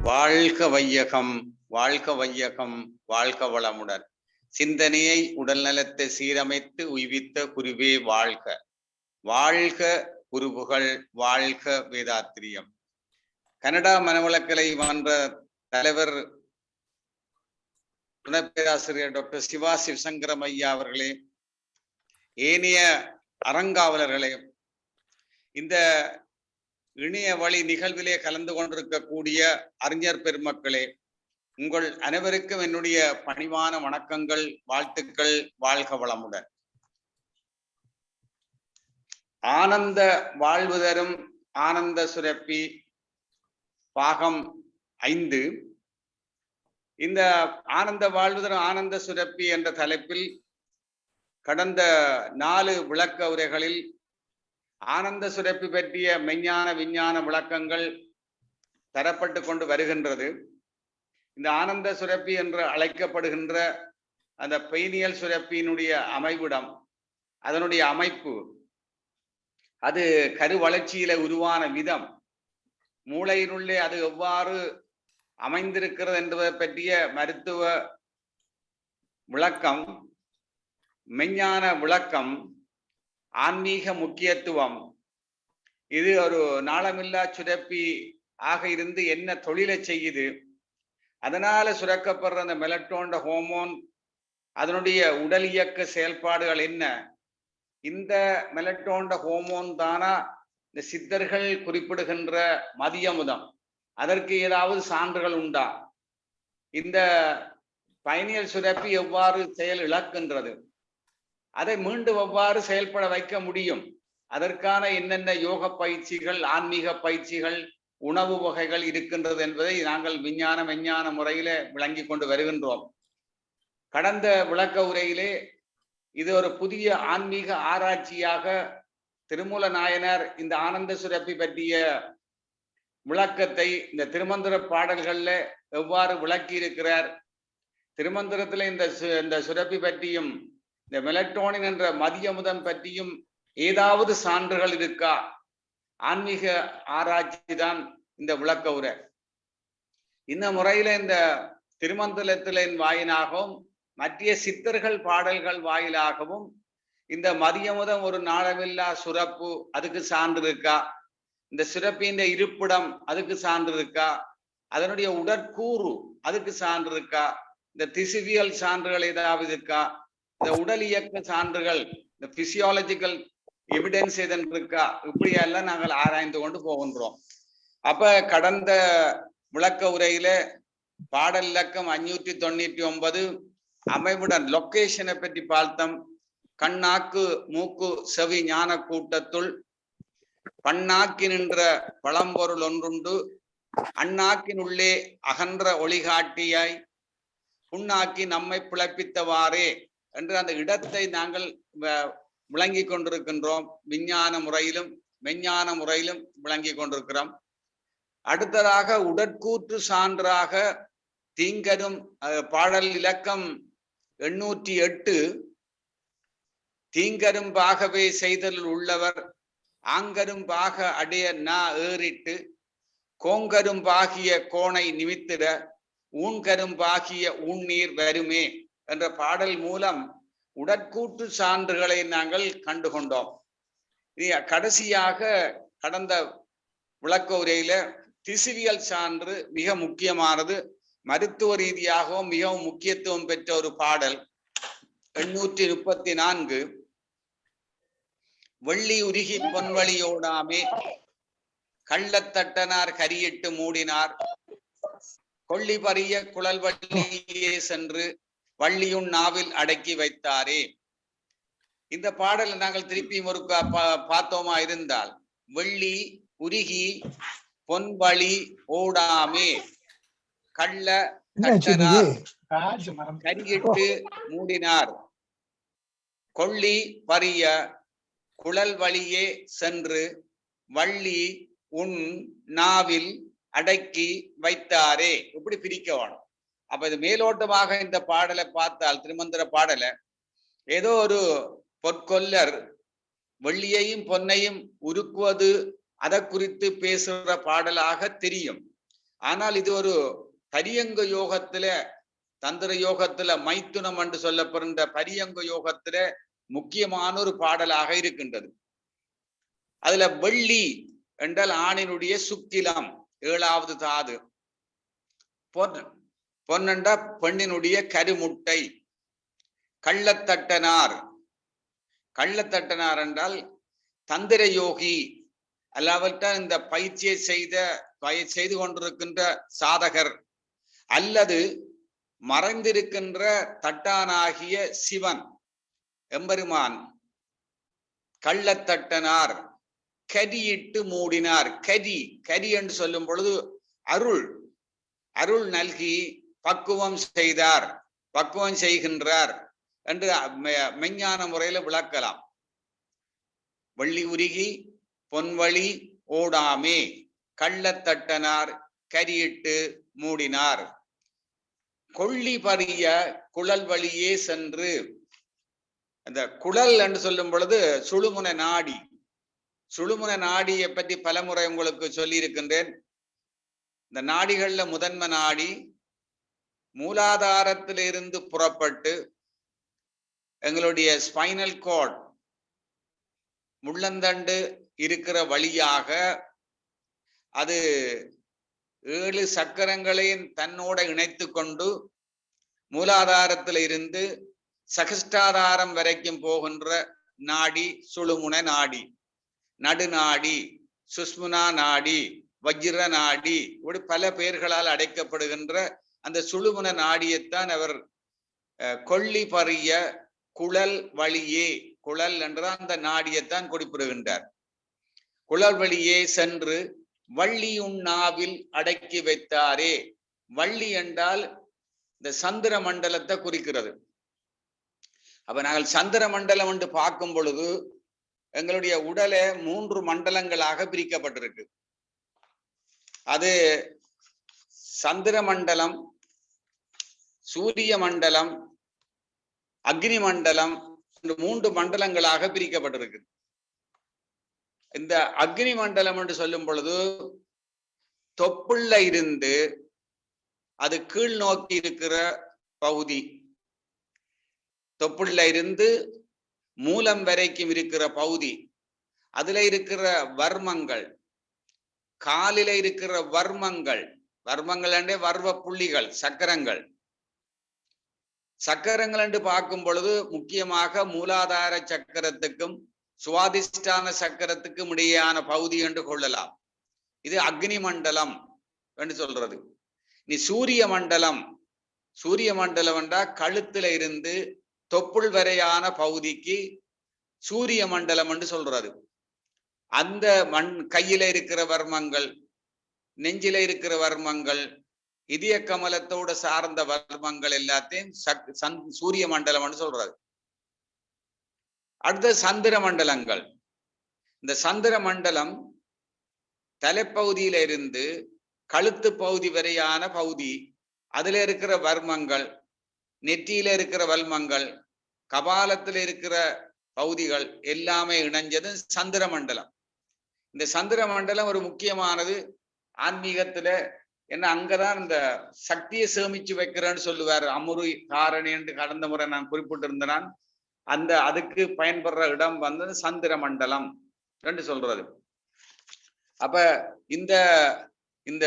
வாழ்க வையகம், வாழ்க வையகம், வாழ்க வளமுடன். சிந்தனையை உடல் நலத்தை சீரமைத்து உய்வித்த குருவே வாழ்க. வாழ்க குருபுகள், வாழ்க வேதாத்திரியம். கனடா மனவளக்கலை மன்ற தலைவர் துணை பேராசிரியர் டாக்டர் சிவா சிவசங்கரம் ஐயா அவர்களே, ஏனைய அறங்காவலர்களே, இந்த இணைய வழி நிகழ்விலே கலந்து கொண்டிருக்கக்கூடிய அறிஞர் பெருமக்களே, உங்கள் அனைவருக்கும் என்னுடைய பணிவான வணக்கங்கள், வாழ்த்துக்கள். வாழ்க வளமுடன். ஆனந்த வாழ்வு தரும் ஆனந்த சுரப்பி பாகம் 5. இந்த ஆனந்த வாழ்வு தரும் ஆனந்த சுரப்பி என்ற தலைப்பில் கடந்த 4 விளக்க உரைகளில் ஆனந்த சுரப்பி பற்றிய மெஞ்ஞான விஞ்ஞான விளக்கங்கள் தரப்பட்டு கொண்டு வருகின்றது. இந்த ஆனந்த சுரப்பி என்று அழைக்கப்படுகின்ற அந்த பைனியல் சுரப்பியினுடைய அமைவிடம், அதனுடைய அமைப்பு, அது கரு வளர்ச்சியில உருவான விதம், மூளையினுள்ளே அது எவ்வாறு அமைந்திருக்கிறது என்பதை பற்றிய மருத்துவ விளக்கம், மெஞ்ஞான விளக்கம், ஆன்மீக முக்கியத்துவம், இது ஒரு நாளமில்லா சுரப்பி ஆக இருந்து என்ன தொழிலை செய்யுது, அதனால சுரக்கப்படுற அந்த மெலட்டோன் ஹோமோன், அதனுடைய உடல் இயக்க செயல்பாடுகள் என்ன, இந்த மெலட்டோன் ஹோமோன் தானா இந்த சித்தர்கள் குறிப்பிடுகின்ற மதியமுதம், அதற்கு ஏதாவது சான்றுகள் உண்டா, இந்த பைனியல் சுரப்பி எவ்வாறு செயல் இழக்கின்றது, அதை மீண்டும் எவ்வாறு செயல்பட வைக்க முடியும், அதற்கான என்னென்ன யோக பயிற்சிகள், ஆன்மீக பயிற்சிகள், உணவு வகைகள் இருக்கின்றது என்பதை நாங்கள் விஞ்ஞான முறையில விளங்கி கொண்டு வருகின்றோம். கடந்த விளக்க உரையிலே இது ஒரு புதிய ஆன்மீக ஆராய்ச்சியாக திருமூல நாயனார் இந்த ஆனந்த சுரப்பி பற்றிய விளக்கத்தை இந்த திருமந்திர பாடல்கள்ல எவ்வாறு விளக்கி இருக்கிறார், திருமந்திரத்துல இந்த சுரப்பி பற்றியும் இந்த மெலட்டோனின் என்ற மதியமுதம் பற்றியும் ஏதாவது சான்றுகள் இருக்கா, ஆன்மீக ஆராய்ச்சி தான் இந்த விளக்க உரை. இந்த முறையில இந்த திருமந்திரத்தின் வாயிலாகவும் மத்திய சித்தர்கள் பாடல்கள் வாயிலாகவும் இந்த மதியமுதம் ஒரு நாளமில்லா சுரப்பு, அதுக்கு சான்று இருக்கா, இந்த சுரப்பின் இருப்பிடம் அதுக்கு சான்று இருக்கா, அதனுடைய உடற்கூறு அதுக்கு சான்று இருக்கா, இந்த திசுவியல் சான்றுகள் ஏதாவது இருக்கா, இந்த உடல் இயக்க சான்றுகள், இந்த பிசியாலஜிக்கல் எவிடன்ஸ் எதன் இருக்கா, இப்படியெல்லாம் நாங்கள் ஆராய்ந்து கொண்டு போகின்றோம். அப்ப கடந்த விளக்க உரையில பாடல் இலக்கம் 599 அமைவுடன் லொகேஷனை பற்றி பார்த்தோம். கண்ணாக்கு மூக்கு செவி ஞான கூட்டத்துள் பன்னாக்கி நின்ற பழம்பொருள் ஒன்றுண்டு, அந்நாக்கின் உள்ளே அகன்ற ஒளிகாட்டியாய் புண்ணாக்கி நம்மை பிழைப்பித்தவாறே என்று அந்த இடத்தை நாங்கள் விளங்கி கொண்டிருக்கின்றோம். விஞ்ஞான முறையிலும் மெஞ்ஞான முறையிலும் விளங்கி கொண்டிருக்கிறோம். அடுத்ததாக உடற்கூற்று சான்றாக தீங்கரும் பாடல் இலக்கம் 808 தீங்கரும் பாகவே செய்தல் உள்ளவர் ஆங்கரும் பாக அடைய நா ஏறிட்டு கோங்கரும் பாகிய கோணை நிமித்திட ஊன்கரும் பாகிய ஊன்னீர் வருமே என்ற பாடல் மூலம் உடற்கூற்று சான்றுகளை நாங்கள் கண்டுகொண்டோம். இனி கடைசியாக கடந்த விளக்க உரையில திசுவியல் சான்று மிக முக்கியமானது, மருத்துவ ரீதியாகவும் மிகவும் முக்கியத்துவம் பெற்ற ஒரு பாடல் 834 வெள்ளி உருகி பொன்வழியோடாமே கள்ளத்தட்டனார் கரியிட்டு மூடினார் கொள்ளி பறிய குழல் வள்ளியே சென்று வள்ளியுன் நாவில் அடக்கி வைத்தாரே. இந்த பாடலை நாங்கள் திருப்பி ஒரு பார்த்தோமா இருந்தால், வெள்ளி உருகி பொன்வழி ஓடாமே கள்ள தட்டனார் கரியிட்டு மூடினார் கொள்ளி பறிய குழல் வழியே சென்று வள்ளி உன் நாவில் அடக்கி வைத்தாரே. இப்படி பிரிக்க வேணும். அப்ப இது மேலோட்டமாக இந்த பாடலை பார்த்தால், திருமந்திர பாடலை ஏதோ ஒரு பொற்கொல்லர் வெள்ளியையும் பொன்னையும் உருக்குவது அதை குறித்து பேசுற பாடலாக தெரியும். ஆனால் இது ஒரு பரியங்க யோகத்துல, தந்திர யோகத்துல மைத்துனம் என்று சொல்லப்படுகின்ற பரியங்க யோகத்துல முக்கியமான ஒரு பாடலாக இருக்கின்றது. அதுல வெள்ளி என்றால் ஆணினுடைய சுக்கிலம், 7வது தாது. பொன்னண்டா பெண்ணினுடைய கருமுட்டை. கள்ளத்தட்டனார், கள்ளத்தட்டனார் என்றால் தந்திர யோகி, அல்லாவிட்டால் இந்த பயிற்சியை செய்து கொண்டிருக்கின்ற சாதகர், அல்லது மறைந்திருக்கின்ற தட்டானாகிய சிவன் எம்பெருமான். கள்ளத்தட்டனார் கரியிட்டு மூடினார். கரி என்று சொல்லும் பொழுது அருள் நல்கி பக்குவம் செய்தார், பக்குவம் செய்கின்றார் என்று மெஞ்ஞான முறையில விளக்கலாம். வெள்ளி உருகி பொன்வழி ஓடாமே, கள்ளத்தட்டனார் கரியிட்டு மூடினார். கொள்ளி பறிய குழல் வழியே சென்று, அந்த குழல் என்று சொல்லும் பொழுது சுழுமுனை நாடி. சுழுமுனை நாடியை பற்றி பலமுறை உங்களுக்கு சொல்லி இருக்கின்றேன். இந்த நாடிகள்ல முதன்மை நாடி மூலாதாரத்திலிருந்து புறப்பட்டு எங்களுடைய ஸ்பைனல் கார்ட், முள்ளந்தண்டு இருக்கிற வழியாக அது 7 சக்கரங்களையும் தன்னோட இணைத்து கொண்டு மூலாதாரத்தில் இருந்து சகஸ்டாதாரம் வரைக்கும் போகின்ற நாடி சுழுமுனை நாடி. நடுநாடி, சுஷ்முனா நாடி, வஜ்ர நாடி, இப்படி பல பெயர்களால் அடைக்கப்படுகின்ற அந்த சுழுமுனை நாடியைத்தான் அவர் கொள்ளி பறிய குழல் வழியே, குழல் என்ற அந்த நாடியைத்தான் குறிப்பிடுகின்றார். குழல் வழியே சென்று வள்ளி உண்ணாவில் அடக்கி வைத்தாரே. வள்ளி என்றால் இந்த சந்திர மண்டலத்தை குறிக்கிறது. அப்ப நாங்கள் சந்திர மண்டலம் என்று பார்க்கும் பொழுது எங்களுடைய உடலை 3 மண்டலங்களாக பிரிக்கப்பட்டிருக்கு. அது சந்திர மண்டலம், சூரிய மண்டலம், அக்னி மண்டலம் என்று 3 மண்டலங்களாக பிரிக்கப்பட்டிருக்கு. இந்த அக்னி மண்டலம் என்று சொல்லும் பொழுது தொப்புள்ள இருந்து அது கீழ் நோக்கி இருக்கிற பகுதி, தொப்புள்ள இருந்து மூலம் வரைக்கும் இருக்கிற பகுதி, அதுல இருக்கிற வர்மங்கள், காலில இருக்கிற வர்மங்கள், வர்மங்கள் என்றே வர்வ புள்ளிகள், சக்கரங்கள். சக்கரங்கள் என்று பார்க்கும் பொழுது முக்கியமாக மூலாதார சக்கரத்துக்கும் சுவாதிஷ்டான சக்கரத்துக்கும் இடையேயான பகுதி என்று கொள்ளலாம். இது அக்னி மண்டலம் என்று சொல்றது. நீ சூரிய மண்டலம், சூரிய மண்டலம் என்றால் கழுத்துல இருந்து தொப்புள் வரையான பகுதிக்கு சூரிய மண்டலம் என்று சொல்றது. அந்த கையில இருக்கிற வர்மங்கள், நெஞ்சில இருக்கிற வர்மங்கள், இதய கமலத்தோட சார்ந்த வர்மங்கள் எல்லாத்தையும் சூரிய மண்டலம் என்று சொல்றது. அடுத்த சந்திர மண்டலங்கள். இந்த சந்திர மண்டலம் தலைப்பகுதியில இருந்து கழுத்து பகுதி வரையான பகுதி, அதுல இருக்கிற வர்மங்கள், நெற்றியில இருக்கிற வல்மங்கள், கபாலத்தில் இருக்கிற பகுதிகள் எல்லாமே இணைஞ்சது சந்திர மண்டலம். இந்த சந்திர மண்டலம் ஒரு முக்கியமானது ஆன்மீகத்துல. என்ன, அங்கதான் இந்த சக்தியை சேமிச்சு வைக்கிறேன்னு சொல்லுவார் அமுரு காரணி என்று கடந்த முறை நான் குறிப்பிட்டிருந்தேன். அந்த அதுக்கு பயன்படுற இடம் வந்து சந்திர மண்டலம் என்று சொல்றது. அப்ப இந்த இந்த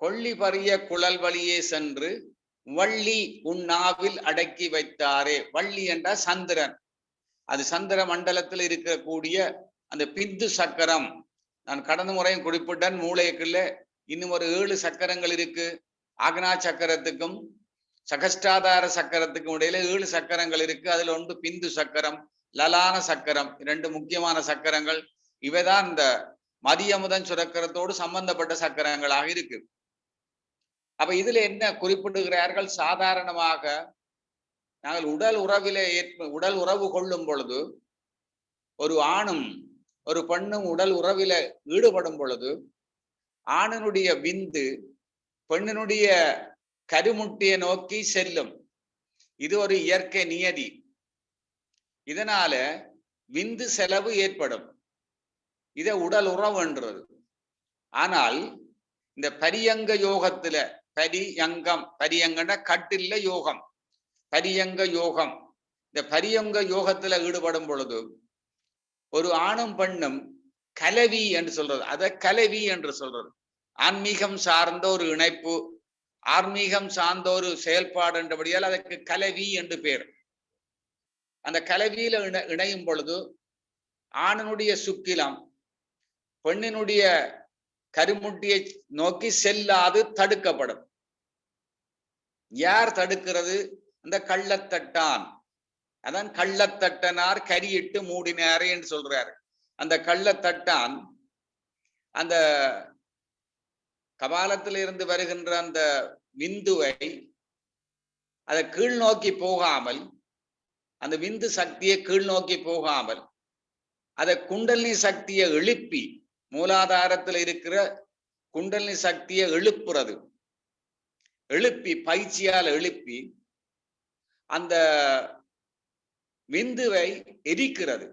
கொள்ளி பறிய குழல் வழியே சென்று வள்ளி உண்ணாவில் அடக்கி வைத்தாரே. வள்ளி என்றா சந்திரன். அது சந்திர மண்டலத்தில் இருக்கக்கூடிய அந்த பிந்து சக்கரம். நான் கடந்த முறையும் குறிப்பிட்டேன். மூளைக்குள்ள இன்னும் ஒரு 7 சக்கரங்கள் இருக்கு. ஆக்னா சக்கரத்துக்கும் சகஸ்டாதார சக்கரத்துக்கும் இடையில 7 சக்கரங்கள் இருக்கு. அதுல ஒன்று பிந்து சக்கரம், லலான சக்கரம், 2 முக்கியமான சக்கரங்கள். இவைதான் இந்த மதியமுதன் சுரக்கரத்தோடு சம்பந்தப்பட்ட சக்கரங்களாக இருக்கு. அப்ப இதுல என்ன குறிப்பிடுகிறார்கள்? சாதாரணமாக நாங்கள் உடல் உறவு கொள்ளும் பொழுது, ஒரு ஆணும் ஒரு பெண்ணும் உடல் உறவில ஈடுபடும் பொழுது ஆணினுடைய விந்து பெண்ணினுடைய கருமுட்டியை நோக்கி செல்லும். இது ஒரு இயற்கை நியதி. இதனால விந்து செலவு ஏற்படும். இதை உடல் உறவு என்றது. ஆனால் இந்த பரியங்க யோகத்துல பரியங்கன கட்டில்ல யோகம், பரியங்க யோகம். இந்த பரியங்க யோகத்துல ஈடுபடும் பொழுது ஒரு ஆணும் பெண்ணும் கலவி என்று சொல்றது, அத கலவி என்று சொல்றது. ஆன்மீகம் சார்ந்த ஒரு இணைப்பு, ஆன்மீகம் சார்ந்த ஒரு செயல்பாடு என்றபடியால் அதற்கு கலவி என்று பேர். அந்த கலவியில இணையும் பொழுது ஆணனுடைய சுக்கிலம் பெண்ணினுடைய கருமுட்டியை நோக்கி செல்லாது தடுக்கப்படும். யார் தடுக்கிறது? அந்த கள்ளத்தட்டான். அதான் கள்ளத்தட்டனார் கரியிட்டு மூடினாரே என்று சொல்றாரு. அந்த கள்ளத்தட்டான் அந்த கபாலத்தில் இருந்து வருகின்ற அந்த விந்துவை அதை கீழ் நோக்கி போகாமல், அந்த விந்து சக்தியை கீழ் நோக்கி போகாமல் அதை குண்டலினி சக்தியை எழுப்பி, மூலாதாரத்தில் இருக்கிற குண்டலினி சக்தியை எழுப்புறது, எழுப்பி பயிற்சியால் எழுப்பி அந்த விந்துவை எரிக்கிறது.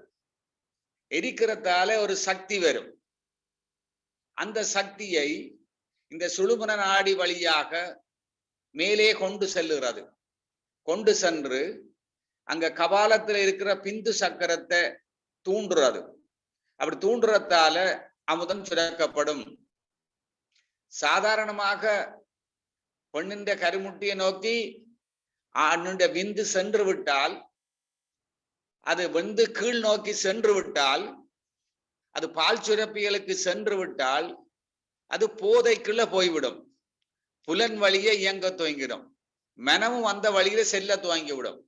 எரிக்கிறதால ஒரு சக்தி வரும். அந்த சக்தியை இந்த சுழுமுன நாடி வழியாக மேலே கொண்டு செல்லுகிறது. கொண்டு சென்று அங்க கபாலத்தில் இருக்கிற பிந்து சக்கரத்தை தூண்டுறது. அப்படி தூண்டுறதால அமுதம் சுரக்கப்படும். சாதாரணமாக பெண்ணின் கருமுட்டியை நோக்கி ஆணுடைய விந்து சென்று விட்டால், அது விந்து கீழ் நோக்கி சென்று விட்டால், அது பால் சுரப்பிகளுக்கு சென்று விட்டால் அது போதைக்குள்ள போய்விடும். புலன் வழியை இயங்க துவங்கிடும். மனமும் அந்த வழியில செல்ல துவங்கிவிடும்.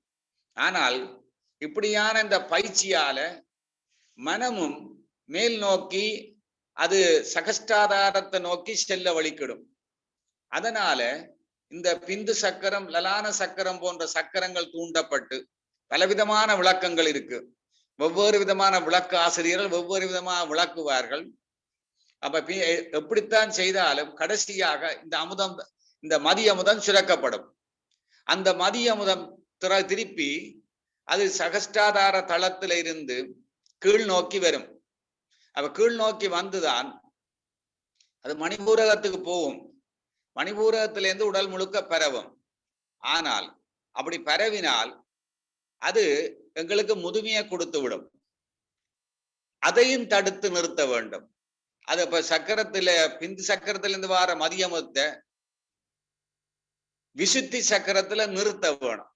ஆனால் இப்படியான இந்த பயிற்சியால மனமும் மேல் நோக்கி அது சகஸ்டாதாரத்தை நோக்கி செல்ல வழிக்கிடும். அதனால இந்த பிந்து சக்கரம், லலான சக்கரம் போன்ற சக்கரங்கள் தூண்டப்பட்டு பலவிதமான விளக்கங்கள் இருக்கு. ஒவ்வொரு விதமான விளக்கு ஆசிரியர்கள் ஒவ்வொரு விதமாக விளக்குவார்கள். அப்ப எப்படித்தான் செய்தாலும் கடைசியாக இந்த அமுதம், இந்த மதிய அமுதம் சுரக்கப்படும். அந்த மதிய அமுதம் திருப்பி அது சகஸ்டாதார தளத்தில இருந்து கீழ் நோக்கி வரும். அப்ப கீழ் நோக்கி வந்துதான் அது மணிபூரகத்துக்கு போகும். மணிபூரகத்திலிருந்து உடல் முழுக்க பரவும். ஆனால் அப்படி பரவினால் அது எங்களுக்கு முதுமையை கொடுத்து விடும். அதையும் தடுத்து நிறுத்த வேண்டும். அது இப்ப சக்கரத்துல, பிந்து சக்கரத்திலிருந்து வர மதியமத்தை விசுத்தி சக்கரத்துல நிறுத்த வேணும்.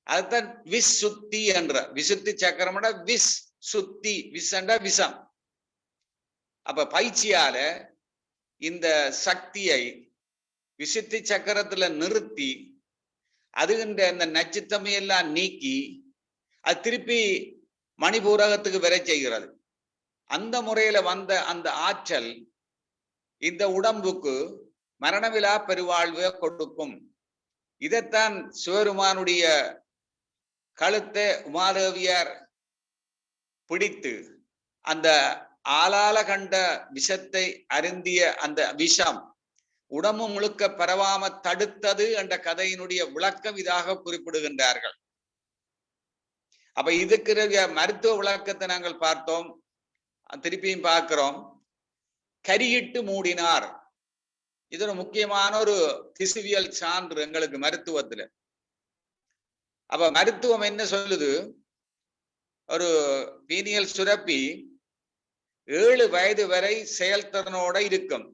அதுதான் விஸ் சுத்தி என்ற, விசுத்தி சக்கரம் விஸ் சுத்தி, விசண்ட விஷம். அப்ப பயிற்சியால இந்த சக்தியை விசுத்தி சக்கரத்துல நிறுத்தி அதுகின்ற இந்த நச்சுத்தமையெல்லாம் நீக்கி அது திருப்பி மணிபூரகத்துக்கு வர செய்கிறது. அந்த முறையில வந்த அந்த ஆற்றல் இந்த உடம்புக்கு மரணவிலா பெருவாழ்வை கொடுக்கும். இதைத்தான் சிவருமானுடைய கழுத்தை உமாதேவியார் பிடித்து அந்த ஆளால கண்ட விஷத்தை அருந்திய அந்த விஷம் உடம்பு முழுக்க பரவாம தடுத்தது என்ற கதையினுடைய விளக்கம் இதாக குறிப்பிடுகின்றார்கள். அப்ப இதுக்கு மருத்துவ விளக்கத்தை நாங்கள் பார்த்தோம், திருப்பியும் பார்க்கிறோம். கரியிட்டு மூடினார். இது ஒரு முக்கியமான ஒரு திசுவியல் சான்று எங்களுக்கு மருத்துவத்துல. அப்ப மருத்துவம் என்ன சொல்லுது? ஒரு பீனியல் சுரப்பி 7 வயது வரை செயல்திறனோட இருக்கும்.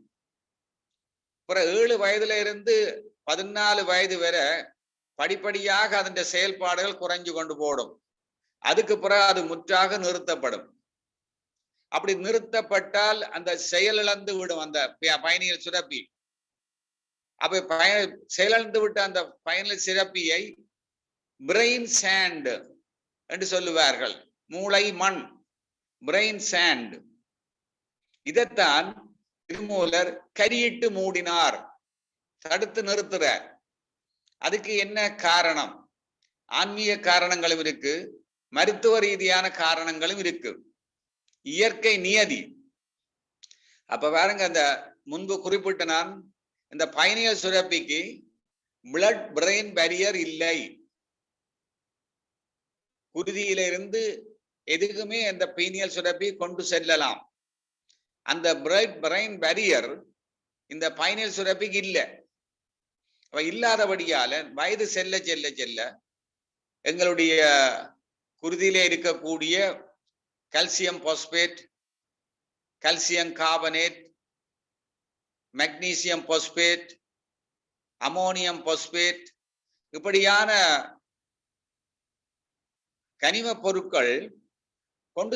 அப்புறம் 7 வயதுல இருந்து 14 வயது வரை படிப்படியாக அதன் செயல்பாடுகள் குறைஞ்சு கொண்டு போடும். அதுக்கு பிறகு அது முற்றாக நிறுத்தப்படும். அப்படி நிறுத்தப்பட்டால் அந்த செயலிழந்து விடும் அந்த பயணியல் சுரப்பி. அப்ப செயலிழந்து விட்ட அந்த பயணியல் சுரப்பியை பிரெயின் சாண்ட் என்று சொல்லுவார்கள். மூளை மண், பிரெயின் சாண்ட். இதைத்தான் திருமூலர் கரியிட்டு மூடினார், தடுத்து நிறுத்துறார். அதுக்கு என்ன காரணம்? ஆன்மீக காரணங்களும் இருக்கு, மருத்துவ ரீதியான காரணங்களும் இருக்கு, இயற்கை நியதி. அப்ப பாருங்க, அந்த முன்பு குறிப்பிட்ட நான் இந்த பயணியல் சுரப்பிக்கு பிளட் பிரெயின் பேரியர் இல்லை. குருதியிலிருந்து எதுக்குமே அந்த பீனியல் சுரப்பி கொண்டு செல்லலாம். அந்த பிரெயின் பேரியர் இந்த பைனியல் சுரப்பிக்கு இல்லை. இல்லாதபடியால வயது செல்ல செல்ல செல்ல எங்களுடைய குருதியிலே இருக்கக்கூடிய calcium phosphate, calcium carbonate, magnesium phosphate, ammonium phosphate இப்படியான கனிம பொருட்கள் கொண்டு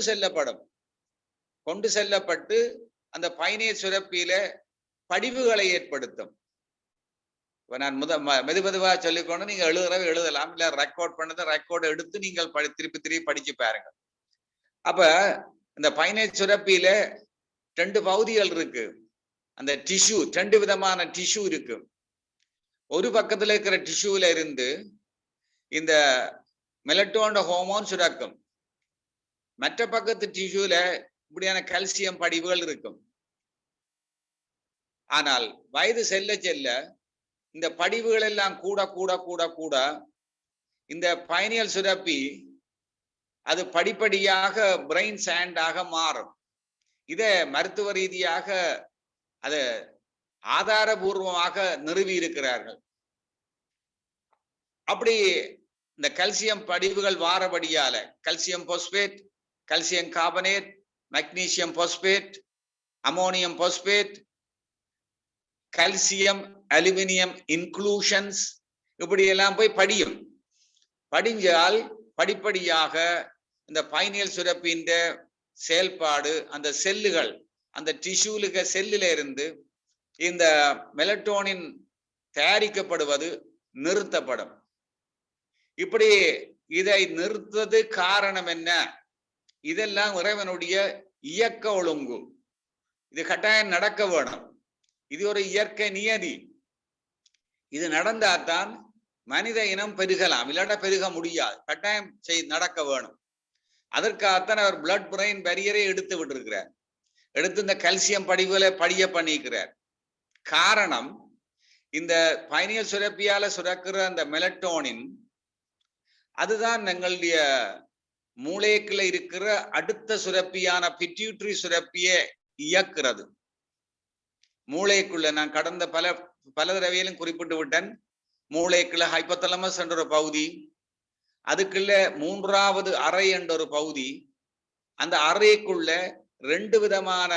செல்லப்பட்டு அந்த பைனியல் சுரப்பியில படிவுகளை ஏற்படுத்தும். நான் மெதுவா சொல்லிக்கொண்டு நீங்க எழுதலாம், இல்ல ரெக்கார்ட் பண்ணதை ரெக்கார்ட் எடுத்து நீங்கள் திருப்பி படிச்சு பாருங்க. அப்ப இந்த பைனியல் சுரப்பியில 2 பகுதிகள் இருக்கு. அந்த டிஷ்யூ 2 விதமான டிஷ்யூ இருக்கு. ஒரு பக்கத்துல இருக்கிற டிஷ்யூல இருந்து இந்த மெலட்டோனின் ஹார்மோன் சுரக்கும். மற்ற பக்கத்து டிஷ்யூல இப்படியான கால்சியம் படிவுகள் இருக்கும். ஆனால் வயது செல்ல செல்ல இந்த படிவுகள் எல்லாம் கூட கூட கூட கூட இந்த பைனியல் சுரப்பி அது படிப்படியாக பிரெயின் சாண்டாக மாறும். இத மருத்துவ ரீதியாக அது ஆதாரபூர்வமாக நிறுவி இருக்கிறார்கள். அப்படி இந்த கால்சியம் படிவுகள் வாரபடியால calcium phosphate, calcium carbonate, magnesium phosphate, ammonium phosphate, calcium aluminium inclusions இப்படி எல்லாம் போய் படிஞ்சால் படிப்படியாக இந்த பைனியல் சுரப்பின் செயல்பாடு அந்த செல்லுகள் அந்த டிஷ்யூலுக்கு செல்லில இருந்து இந்த மெலட்டோனின் தயாரிக்கப்படுவது நிறுத்தப்படும். இப்படி இதை நிறுத்தது காரணம் என்ன? இதெல்லாம் இறைவனுடைய இயக்க ஒழுங்கு. இது கட்டாயம் நடக்க வேணும். இது ஒரு இயற்கை நியதி. இது நடந்தால்தான் மனித இனம் பெருகலாம், இல்லாட்டா பெருக முடியாது. கட்டாயம் நடக்க வேணும். அதற்காகத்தான் அவர் பிளட் பிரெயின் பேரியரை எடுத்து விட்டிருக்கிறார். எடுத்து இந்த கால்சியம் படிவுகளை பண்ணிக்கிறார். காரணம், இந்த பைனியல் சுரப்பியால சுரக்கிற அந்த மெலட்டோனின் அதுதான் எங்களுடைய மூளைக்குள்ள இருக்கிற அடுத்த சுரப்பியான பிட்யூட்டரி சுரப்பியை இயக்குறது. மூளைக்குள்ள நான் கடந்த பல தடவையிலும் குறிப்பிட்டு விட்டேன். மூளைக்குள்ள ஹைப்போதலமஸ் என்ற ஒரு பகுதி, அதுக்குள்ள 3வது அறை என்ற ஒரு பகுதி, அந்த அறைக்குள்ள 2 விதமான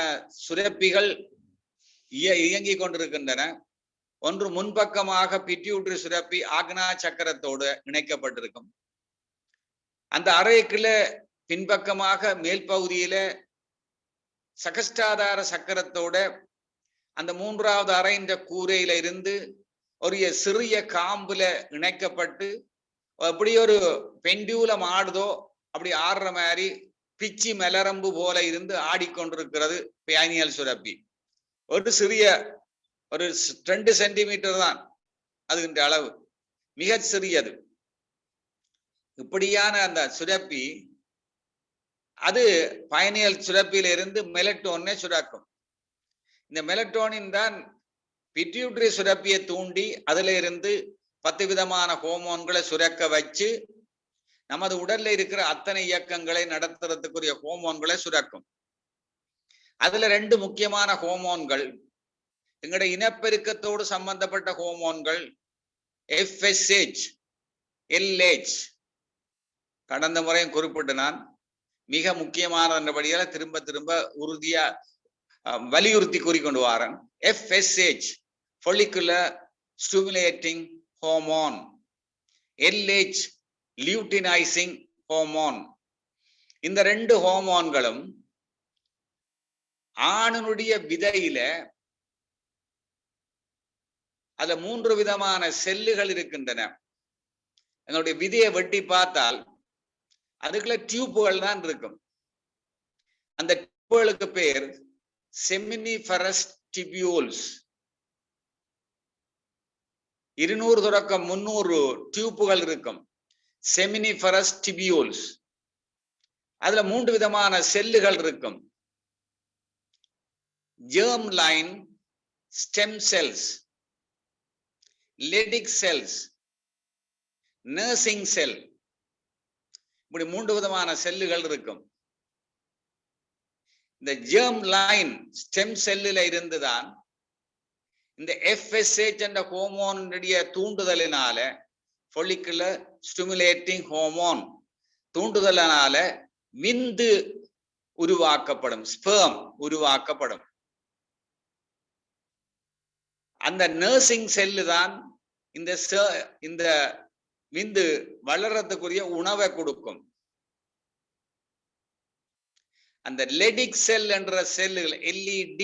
சுரப்பிகள் இயங்கிக் கொண்டிருக்கின்றன. ஒன்று முன்பக்கமாக பிட்யூட்டரி சுரப்பி ஆக்னா சக்கரத்தோடு இணைக்கப்பட்டிருக்கும். அந்த அறைக்குள்ள பின்பக்கமாக மேல் பகுதியில சகஸ்டாதார சக்கரத்தோட அந்த 3வது அறையின் கூரையில இருந்து ஒரு சிறிய காம்புல இணைக்கப்பட்டு அப்படி ஒரு பெண்டியூலம் ஆடுதோ அப்படி ஆடுற மாதிரி பிச்சி மெலரம்பு போல இருந்து ஆடிக்கொண்டிருக்கிறது பைனியல் சுரப்பி. ஒரு சிறிய ஒரு 2 சென்டிமீட்டர் தான் அதுகின்ற அளவு, மிக சிறியது. இப்படியான அந்த சுரப்பி அது பைனியல் சுரப்பியில இருந்து மெலட்டோனை சுரக்கும். இந்த மெலட்டோனின் தான் பிட்யூட்டரி சுரப்பியை தூண்டி அதுல இருந்து 10 விதமான ஹோமோன்களை சுரக்க வச்சு நமது உடல்ல இருக்கிற அத்தனை இயக்கங்களை நடத்துறதுக்குரிய ஹோமோன்களை சுரக்கும். அதுல 2 முக்கியமான ஹோமோன்கள், எங்களுடைய இனப்பெருக்கத்தோடு சம்பந்தப்பட்ட ஹோமோன்கள் FSH, LH. கடந்த முறையும் குறிப்பிட்டு நான் மிக முக்கியமானபடியால திரும்ப திரும்ப உறுதியா வலியுறுத்தி கூறிக்கொண்டு Warren. FSH follicular stimulating hormone, LH luteinizing hormone. இந்த 2 ஹோமோன்களும் ஆணுடைய விதையில அதுல 3 விதமான செல்லுகள் இருக்கின்றன. எங்களுடைய விதையை வெட்டி பார்த்தால் அதுக்குள்ள டியூப்புகள் தான் இருக்கும். அந்த டியூப்புகளுக்கு பேர் செமினிஃபரஸ் டிபியூல்ஸ். 200 தொடக்கம் 300 டியூப்புகள் இருக்கும். செமினிஃபரஸ் டிபியூல்ஸ். அதுல 3 விதமான செல்லுகள் இருக்கும். germ line stem cells, Leydig cells, nursing cell. இப்படி 3 விதமான செல்லுகள் இருக்கும். இந்த germ line stem செல்லில் இருந்துதான் இந்த FSH என்ற ஹோமோனுடைய தூண்டுதலினால, follicular stimulating hormone தூண்டுதலினால விந்து உருவாக்கப்படும், ஸ்பெர்ம் உருவாக்கப்படும். அந்த நர்சிங் செல்லு தான் இந்த விந்து வளர்றதுக்குரிய உணவை கொடுக்கும். அந்த லெடிக் செல் என்ற செல்லுகள் LEDIG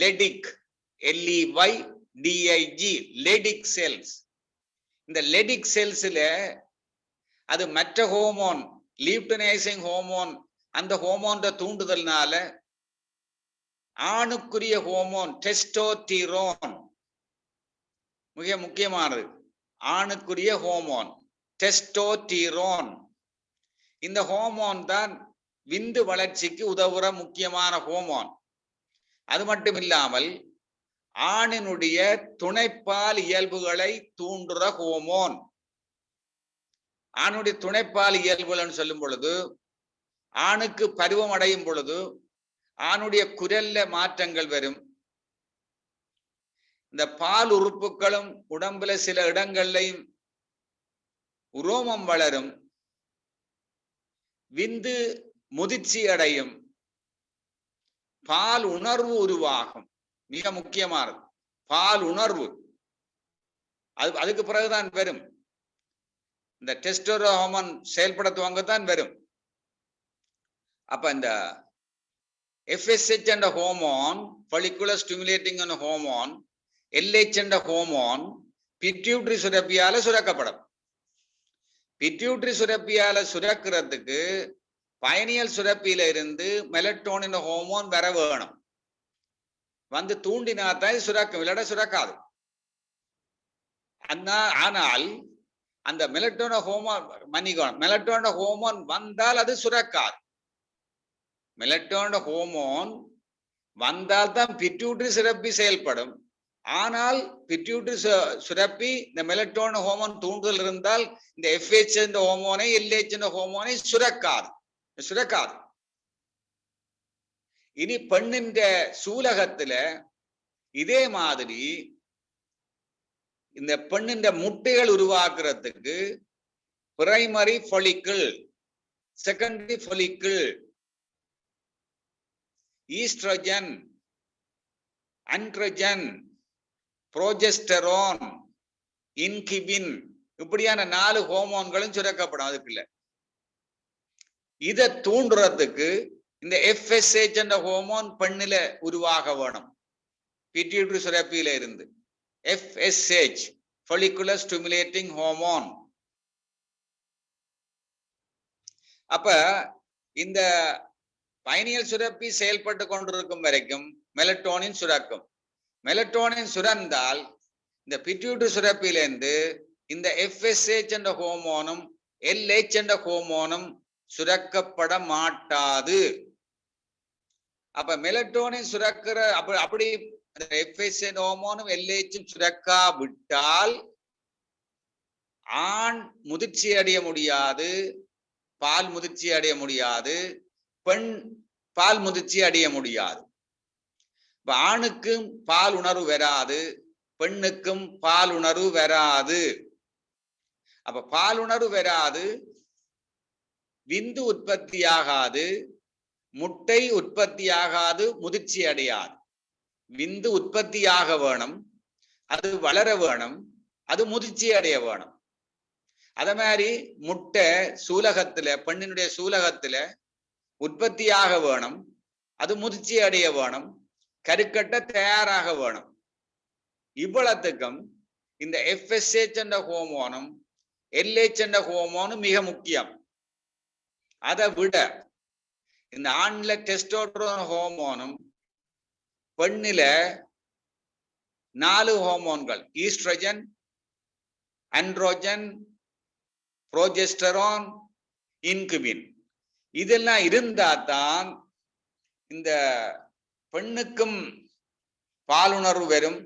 லெடிக் LEYDIG லெடிக் செல்ஸ். இந்த லெடிக் செல்ஸ்ல அது மற்ற ஹோமோன் லூட்டினைசிங் ஹோமோன் அந்த ஹோமோன் தூண்டுதல்னால ஆணுக்குரிய ஹோமோன் டெஸ்டோஸ்டிரோன் மிக முக்கியமானது. ஆணுக்குரிய ஹோமோன் டெஸ்டோஸ்டிரோன். இந்த ஹோமோன் தான் விந்து வளர்ச்சிக்கு உதவுற முக்கியமான ஹோமோன். அது மட்டும் இல்லாமல் ஆணினுடைய துணைப்பால் இயல்புகளை தூண்டுற ஹோமோன். ஆணுடைய துணைப்பால் இயல்புகள் சொல்லும் பொழுது, ஆணுக்கு பருவம் அடையும் பொழுது ஆணுடைய குரல்ல மாற்றங்கள் வரும். இந்த பால் உறுப்புகளும் உடம்புல சில இடங்கள்லையும் உரோமம் வளரும், விந்து முதிர்ச்சி அடையும், பால் உணர்வு உருவாகும். மிக முக்கியமானது பால் உணர்வு. அதுக்கு பிறகுதான் வரும். இந்த டெஸ்டோஸ்டெரான் ஹார்மோன் செயல்படுத்துவாங்கத்தான் வரும். அப்ப இந்த FSH என்ற hormone, follicular stimulating hormone, LH என்ற ஹோமோன் பிட்யூட்டரி சுரப்பியால சுரக்கப்படும். பிட்யூட்டரி சுரப்பியால சுரக்கிறதுக்கு பைனியல் சுரப்பியில இருந்து மெலட்டோனின் ஹோமோன் வர வேணும். வந்து தூண்டினாத்தான் சுரக்கும், இல்லாட சுரக்காது. ஆனால் அந்த மெலட்டோன ஹோமோன் மெலட்டோன ஹோமோன் வந்தால் அது சுரக்காது. மெலட்டோன ஹோமோன் வந்தால் தான் பிட்யூட்டரி சுரப்பி செயல்படும். ஆனால் பிட்யூட்டரி சுரப்பி இந்த மெலட்டோன ஹோமோன் தூண்டுதல் இருந்தால் இந்த FH என்ற ஹோமோனை LH என்ற ஹோமோனை சுரக்காது. இனி பெண்ணின் சூலகத்துல இதே மாதிரி இந்த பெண்ணின் முட்டைகள் உருவாக்குறதுக்கு primary follicle, secondary follicle, oestrogen, androgen, progesterone, inhibin இப்படியான 4 ஹோமோன்களும் சுரக்கப்படும். அதுக்குள்ள இதை தூண்டுறதுக்கு இந்த FSH என்ற ஹோமோன் பெண்ணில உருவாக வேணும். பிட்யூட்டரி சுரப்பியில இருந்து FSH follicular stimulating hormone. அப்ப இந்த பைனியல் சுரப்பி செயல்பட்டு கொண்டிருக்கும் வரைக்கும் மெலட்டோனின் சுரக்கும். மெலட்டோனின் சுரந்தால் இந்த பிட்யூட்டரி சுரப்பியிலிருந்து இந்த FSH என்ற ஹோமோனும் LH என்ற ஹோமோனும் சுரக்கப்பட மாட்டாது. அப்ப மெலட்டோனின் சுரக்கிற அப்படி FSH ஹோமோனும் LHும் சுரக்கா விட்டால் ஆண் முதிர்ச்சி அடைய முடியாது, பால் முதிர்ச்சி அடைய முடியாது, பெண் பால் முதிர்ச்சி அடைய முடியாது. ஆணுக்கும் பால் உணர்வு வராது, பெண்ணுக்கும் பால் உணர்வு வராது. அப்ப பால் உணர்வு வராது, விந்து உற்பத்தியாகாது, முட்டை உற்பத்தியாகாது, முதிர்ச்சி அடையாது. விந்து உற்பத்தியாக வேணும், அது வளர வேணும், அது முதிர்ச்சி அடைய வேணும். அத மாதிரி முட்டை சூலகத்துல பெண்ணினுடைய சூலகத்துல உற்பத்தியாக வேணும், அது முதிர்ச்சி அடைய வேணும், கருக்கட்ட தயாராக வேணும். இவ்வளத்துக்கும் இந்த FSH என்ற ஹோமோனும் LH என்ற ஹோமோனும் மிக முக்கியம். அதை விட இந்த ஆண்ல டெஸ்டோஸ்டெரான் ஹோமோனும் பெண்ணில 4 ஹோமோன்கள் ஈஸ்ட்ரோஜன், ஆண்ட்ரோஜன், புரோஜெஸ்டரோன், இன்கிபின் இதெல்லாம் இருந்தா தான் இந்த பெண்ணுக்கும் பாலுணர்வு வரும்,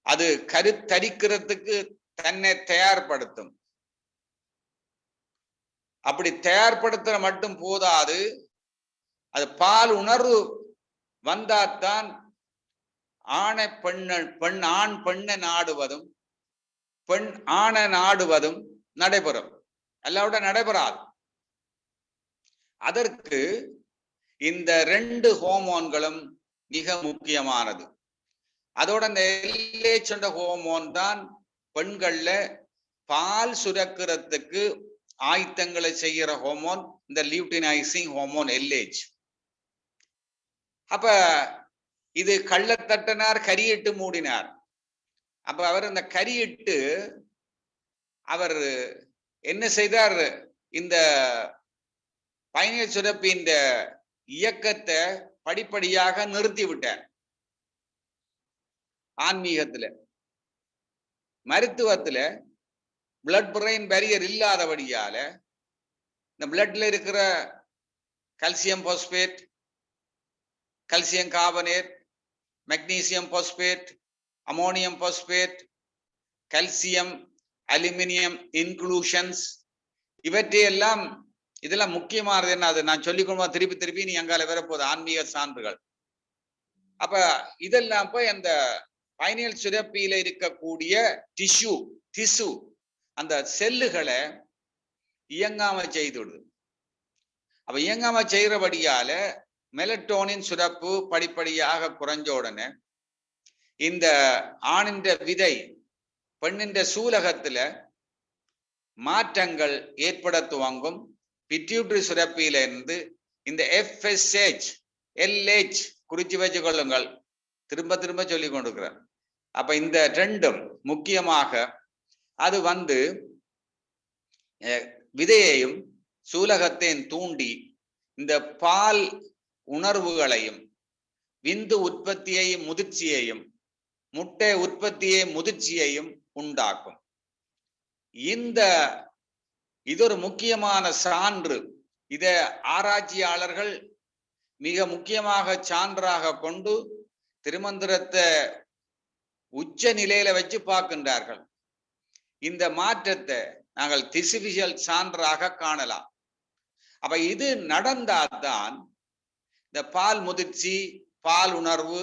அது கருத்தரிக்கிறதுக்கு தன்னை தயார்படுத்தும். அப்படி தயார்படுத்த மட்டும் போதாது, அது பால் உணர்வு வந்தாத்தான் ஆண் பெண்ணை நாடுவதும் பெண் ஆணை நாடுவதும் நடைபெறும், அல்லாவிட நடைபெறாது. அதற்கு இந்த 2 ஹோமோன்களும் மிக முக்கியமானது. அதோட இந்த LH என்ற ஹோமோன் தான் பெண்கள்ல பால் சுரக்கிறதுக்கு ஆயத்தங்களை செய்கிற ஹோமோன், இந்த லியூட்டினைசிங் ஹோமோன் LH. அப்ப இது கள்ளத்தட்டனார் கரியிட்டு மூடினார். அப்ப அவர் இந்த கரியிட்டு அவர் என்ன செய்தார், இந்த பைனியல் சுரப்பி இந்த இயக்கத்தை படிப்படியாக நிறுத்தி விட்டார். ஆன்மீகத்துல மருத்துவத்துல பிளட் பிரெயின் பேரியர் இல்லாதபடியால இந்த பிளட்ல இருக்கிற calcium phosphate, calcium carbonate, magnesium phosphate, ammonium phosphate, calcium aluminium inclusions, இவற்றையெல்லாம் இதெல்லாம் முக்கியமானது. என்ன அது நான் சொல்லிக்கொண்டு திருப்பி திருப்பி நீ அங்கால வரப்போகுது ஆன்மீக சான்றுகள். அப்ப இதெல்லாம் போய் அந்த பைனியல் சுரப்பியில இருக்கக்கூடிய திசு அந்த செல்லுகளை இயங்காம செய்துடுது. அப்ப இயங்காம செய்யறபடியால மெலட்டோனின் சுரப்பு படிப்படியாக குறைஞ்ச உடனே இந்த ஆணின் விதை பெண்ணின் சூலகத்துல மாற்றங்கள் ஏற்பட துவங்கும். பிட்யூட்டரி சுரப்பியில இருந்து இந்த FSH LH குறிச்சு வச்சு கொள்ளுங்கள், திரும்ப திரும்ப சொல்லி கொண்டிருக்கிறார். அப்ப இந்த 2ம் முக்கியமாக அது விதையையும் சூலகத்தையும் தூண்டி இந்த பால் உணர்வுகளையும் விந்து உற்பத்தியையும் முதிர்ச்சியையும் முட்டை உற்பத்தியை முதிர்ச்சியையும் உண்டாக்கும். இது ஒரு முக்கியமான சான்று. இத ஆராய்ச்சியாளர்கள் மிக முக்கியமாக சான்றாக கொண்டு திருமந்திரத்தை உச்ச நிலையில வச்சு பார்க்கின்றார்கள். இந்த மாற்றத்தை நாங்கள் திசுவியல் சான்றாக காணலாம். அப்ப இது நடந்தால்தான் இந்த பால் முதிர்ச்சி பால் உணர்வு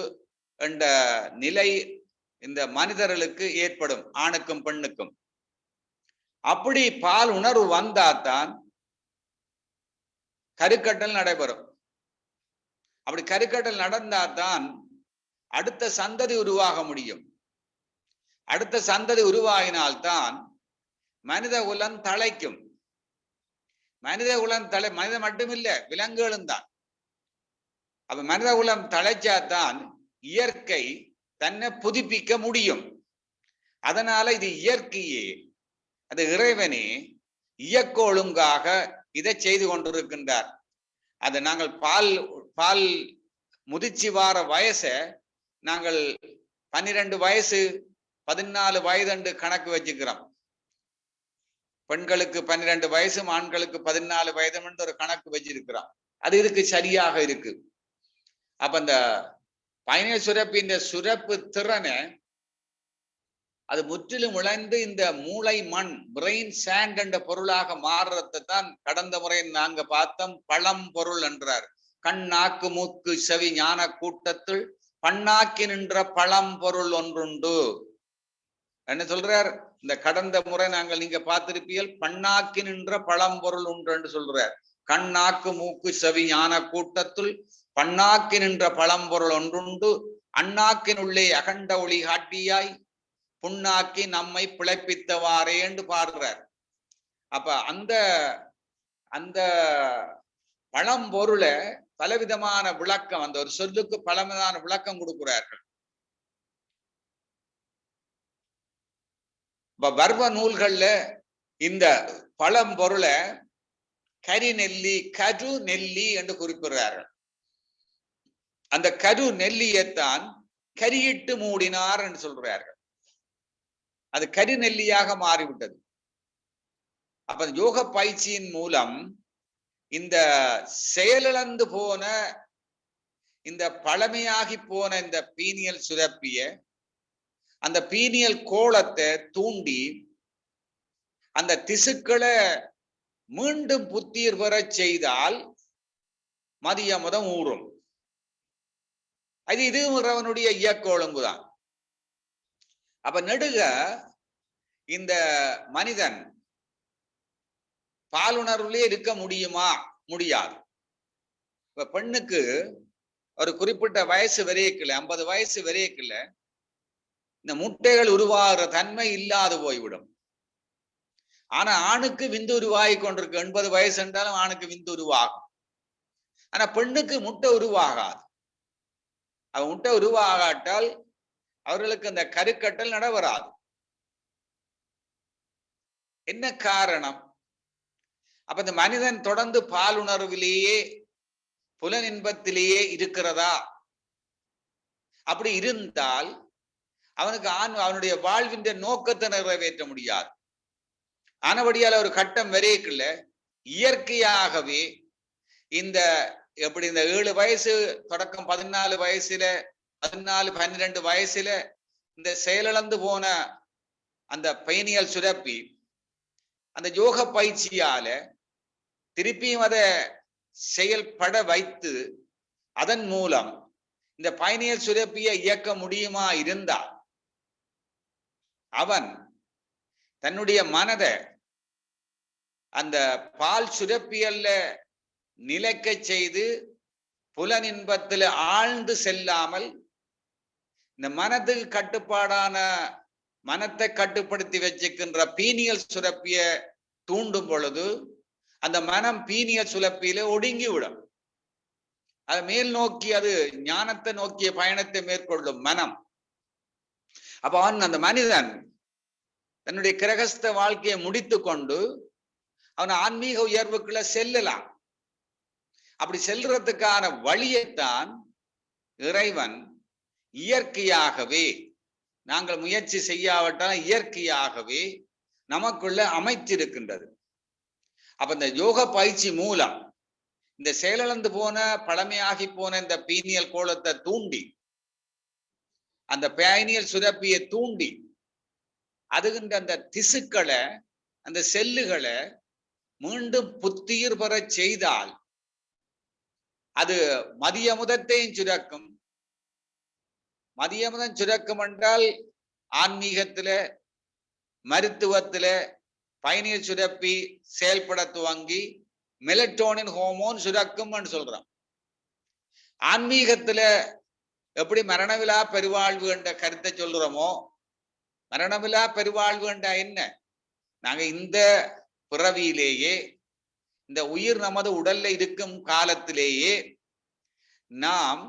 என்ற நிலை இந்த மனிதர்களுக்கு ஏற்படும், ஆணுக்கும் பெண்ணுக்கும். அப்படி பால் உணர்வு வந்தால்தான் கருக்கட்டல் நடைபெறும். அப்படி கருக்கட்டல் நடந்தால்தான் அடுத்த சந்ததி உருவாக முடியும். அடுத்த சந்ததி உருவாகினால்தான் மனித குலம் தழைக்கும். மனித குலம் மனித மட்டுமில்ல, விலங்குகளும் தான். அப்ப மனித குலம் தழைச்சாதான் இயற்கை தன்னை புதுப்பிக்க முடியும். அதனால இது இயற்கையே, அது இறைவனே இயக்க ஒழுங்காக இதை செய்து கொண்டிருக்கின்றார். அது நாங்கள் பால் முதிர்ச்சி வார வயசை நாங்கள் 12 வயசு 14 வயது கணக்கு வச்சுக்கிறோம். பெண்களுக்கு 12 வயசும் ஆண்களுக்கு 14 வயதும் ஒரு கணக்கு வச்சிருக்கிறோம். அது இதுக்கு சரியாக இருக்கு. அப்ப இந்த பைனியல் சுரப்பின் சுரப்பு திறனை அது முற்றிலும் இழந்து இந்த மூளை மண் பிரெயின் சாண்ட் என்ற பொருளாக மாறுறதை தான் கடந்த முறை நாங்க பார்த்தோம். பழம் பொருள் என்றார். கண் நாக்கு மூக்கு செவி ஞான கூட்டத்தில் பண்ணாக்கி நின்ற பழம் பொருள் ஒன்றுண்டு என்ன சொல்றார். இந்த கடந்த முறை நீங்க பார்த்திருப்பீர்கள். பண்ணாக்கி நின்ற பழம் பொருள் ஒன்று என்று சொல்றார். கண் நாக்கு மூக்கு செவி ஞான கூட்டத்தில் பண்ணாக்கி நின்ற பழம் பொருள் ஒன்றுண்டு, அண்ணாக்கின் உள்ளே அகண்ட ஒளி காட்டியாய் புண்ணாக்கி நம்மை பிழைப்பித்தவாறே என்று பாடுறார். அப்ப அந்த பழம்பொருளை பலவிதமான விளக்கம், அந்த ஒரு சொல்லுக்கு பலவிதமான விளக்கம் கொடுக்கிறார்கள். வர்ம நூல்கள்ல இந்த பழம்பொருளை கரு நெல்லி என்று குறிப்பிடுறார்கள். அந்த கரு நெல்லியைத்தான் கரியிட்டு மூடினார் என்று சொல்றார்கள். அது கரு நெல்லியாக மாறிவிட்டது. அப்ப யோக பயிற்சியின் மூலம் இந்த செயலிழந்து போன இந்த பழமையாகி போன இந்த பீனியல் சுரப்பிய அந்த பீனியல் கோளத்தை தூண்டி அந்த திசுக்களை மீண்டும் புத்துயிர் பெற செய்தால் மதியமுதம் ஊறும். அது இதுவும் இறைவனுடைய இயக்க ஒழுங்குதான். அப்ப நெடுக இந்த மனிதன் பாலுணர்வுலே இருக்க முடியுமா? முடியாது. இப்ப பெண்ணுக்கு ஒரு குறிப்பிட்ட வயசு வரைக்குள்ள 50 வயசு வரைக்குள்ள இந்த முட்டைகள் உருவாகிற தன்மை இல்லாது போய்விடும். ஆனா ஆணுக்கு விந்து உருவாகி கொண்டிருக்கு. 80 வயசு என்றாலும் ஆணுக்கு விந்து உருவாகும். ஆனா பெண்ணுக்கு முட்டை உருவாகாது. அவ முட்டை உருவாகாட்டால் அவர்களுக்கு அந்த கருக்கட்டல் நடைபெறாது. என்ன காரணம்? அப்ப இந்த மனிதன் தொடர்ந்து பாலுணர்விலேயே புலன் இன்பத்திலேயே இருக்கிறதா? அப்படி இருந்தால் அவனுக்கு அவனுடைய வாழ்வின் நோக்கத்தை நிறைவேற்ற முடியாது. ஆனபடியால் ஒரு கட்டம் வரைக்குள்ள இயற்கையாகவே இந்த எப்படி இந்த 7 வயசு தொடக்கம் 14 வயசுல 14 12 வயசுல இந்த செயலிழந்து போன அந்த பைனியல் சுரப்பி அந்த யோக பயிற்சியால திருப்பியும் அதை செயல்பட வைத்து அதன் மூலம் இந்த பைனியல் சுரப்பியை இயக்க முடியுமா இருந்தால் அவன் தன்னுடைய மனதை அந்த பால் சுரப்பியல்ல நிலைக்க செய்து புலன் இன்பத்தில் ஆழ்ந்து செல்லாமல் இந்த மனதுக்கு கட்டுப்பாடான மனத்தை கட்டுப்படுத்தி வச்சுக்கின்ற பீனியல் சுரப்பிய தூண்டும் பொழுது அந்த மனம் பீனியல் சுரப்பியில ஒடுங்கி விடும். அது மேல் நோக்கி அது ஞானத்தை நோக்கிய பயணத்தை மேற்கொள்ளும் மனம். அப்ப அவன் அந்த மனிதன் தன்னுடைய கிரகஸ்த வாழ்க்கையை முடித்து கொண்டு அவன் ஆன்மீக உயர்வுக்குள்ள செல்லலாம். அப்படி செல்றதுக்கான வழியைத்தான் இறைவன் இயற்கையாகவே, நாங்கள் முயற்சி செய்யாவிட்டால் இயற்கையாகவே நமக்குள்ள அமைத்திருக்கின்றது. அப்ப இந்த யோக பயிற்சி மூலம் இந்த செயலிழந்து போன பழமையாகி போன இந்த பீனியல் கோலத்தை தூண்டி அந்த பைனியல் சுரப்பியை தூண்டி அதுகின்ற அந்த திசுக்களை அந்த செல்லுகளை மீண்டும் புத்துயிர் பெற செய்தால் அது மதியமுதத்தையும் சுரக்கும். மதியமுதம் சுரக்கும் என்றால் ஆன்மீகத்துல மருத்துவத்துல பைனியல் சுரப்பி செயல்பட துவங்கி மெலட்டோனின் ஹோமோன் சுரக்கும் சொல்றோம். ஆன்மீகத்துல எப்படி மரணவிழா பெருவாழ்வு என்ற கருத்தை சொல்றோமோ, மரணவிழா பெருவாழ்வு என்ற என்ன? நாங்க இந்த பிறவியிலேயே இந்த உயிர் நமது உடல்ல இருக்கும் காலத்திலேயே நாம்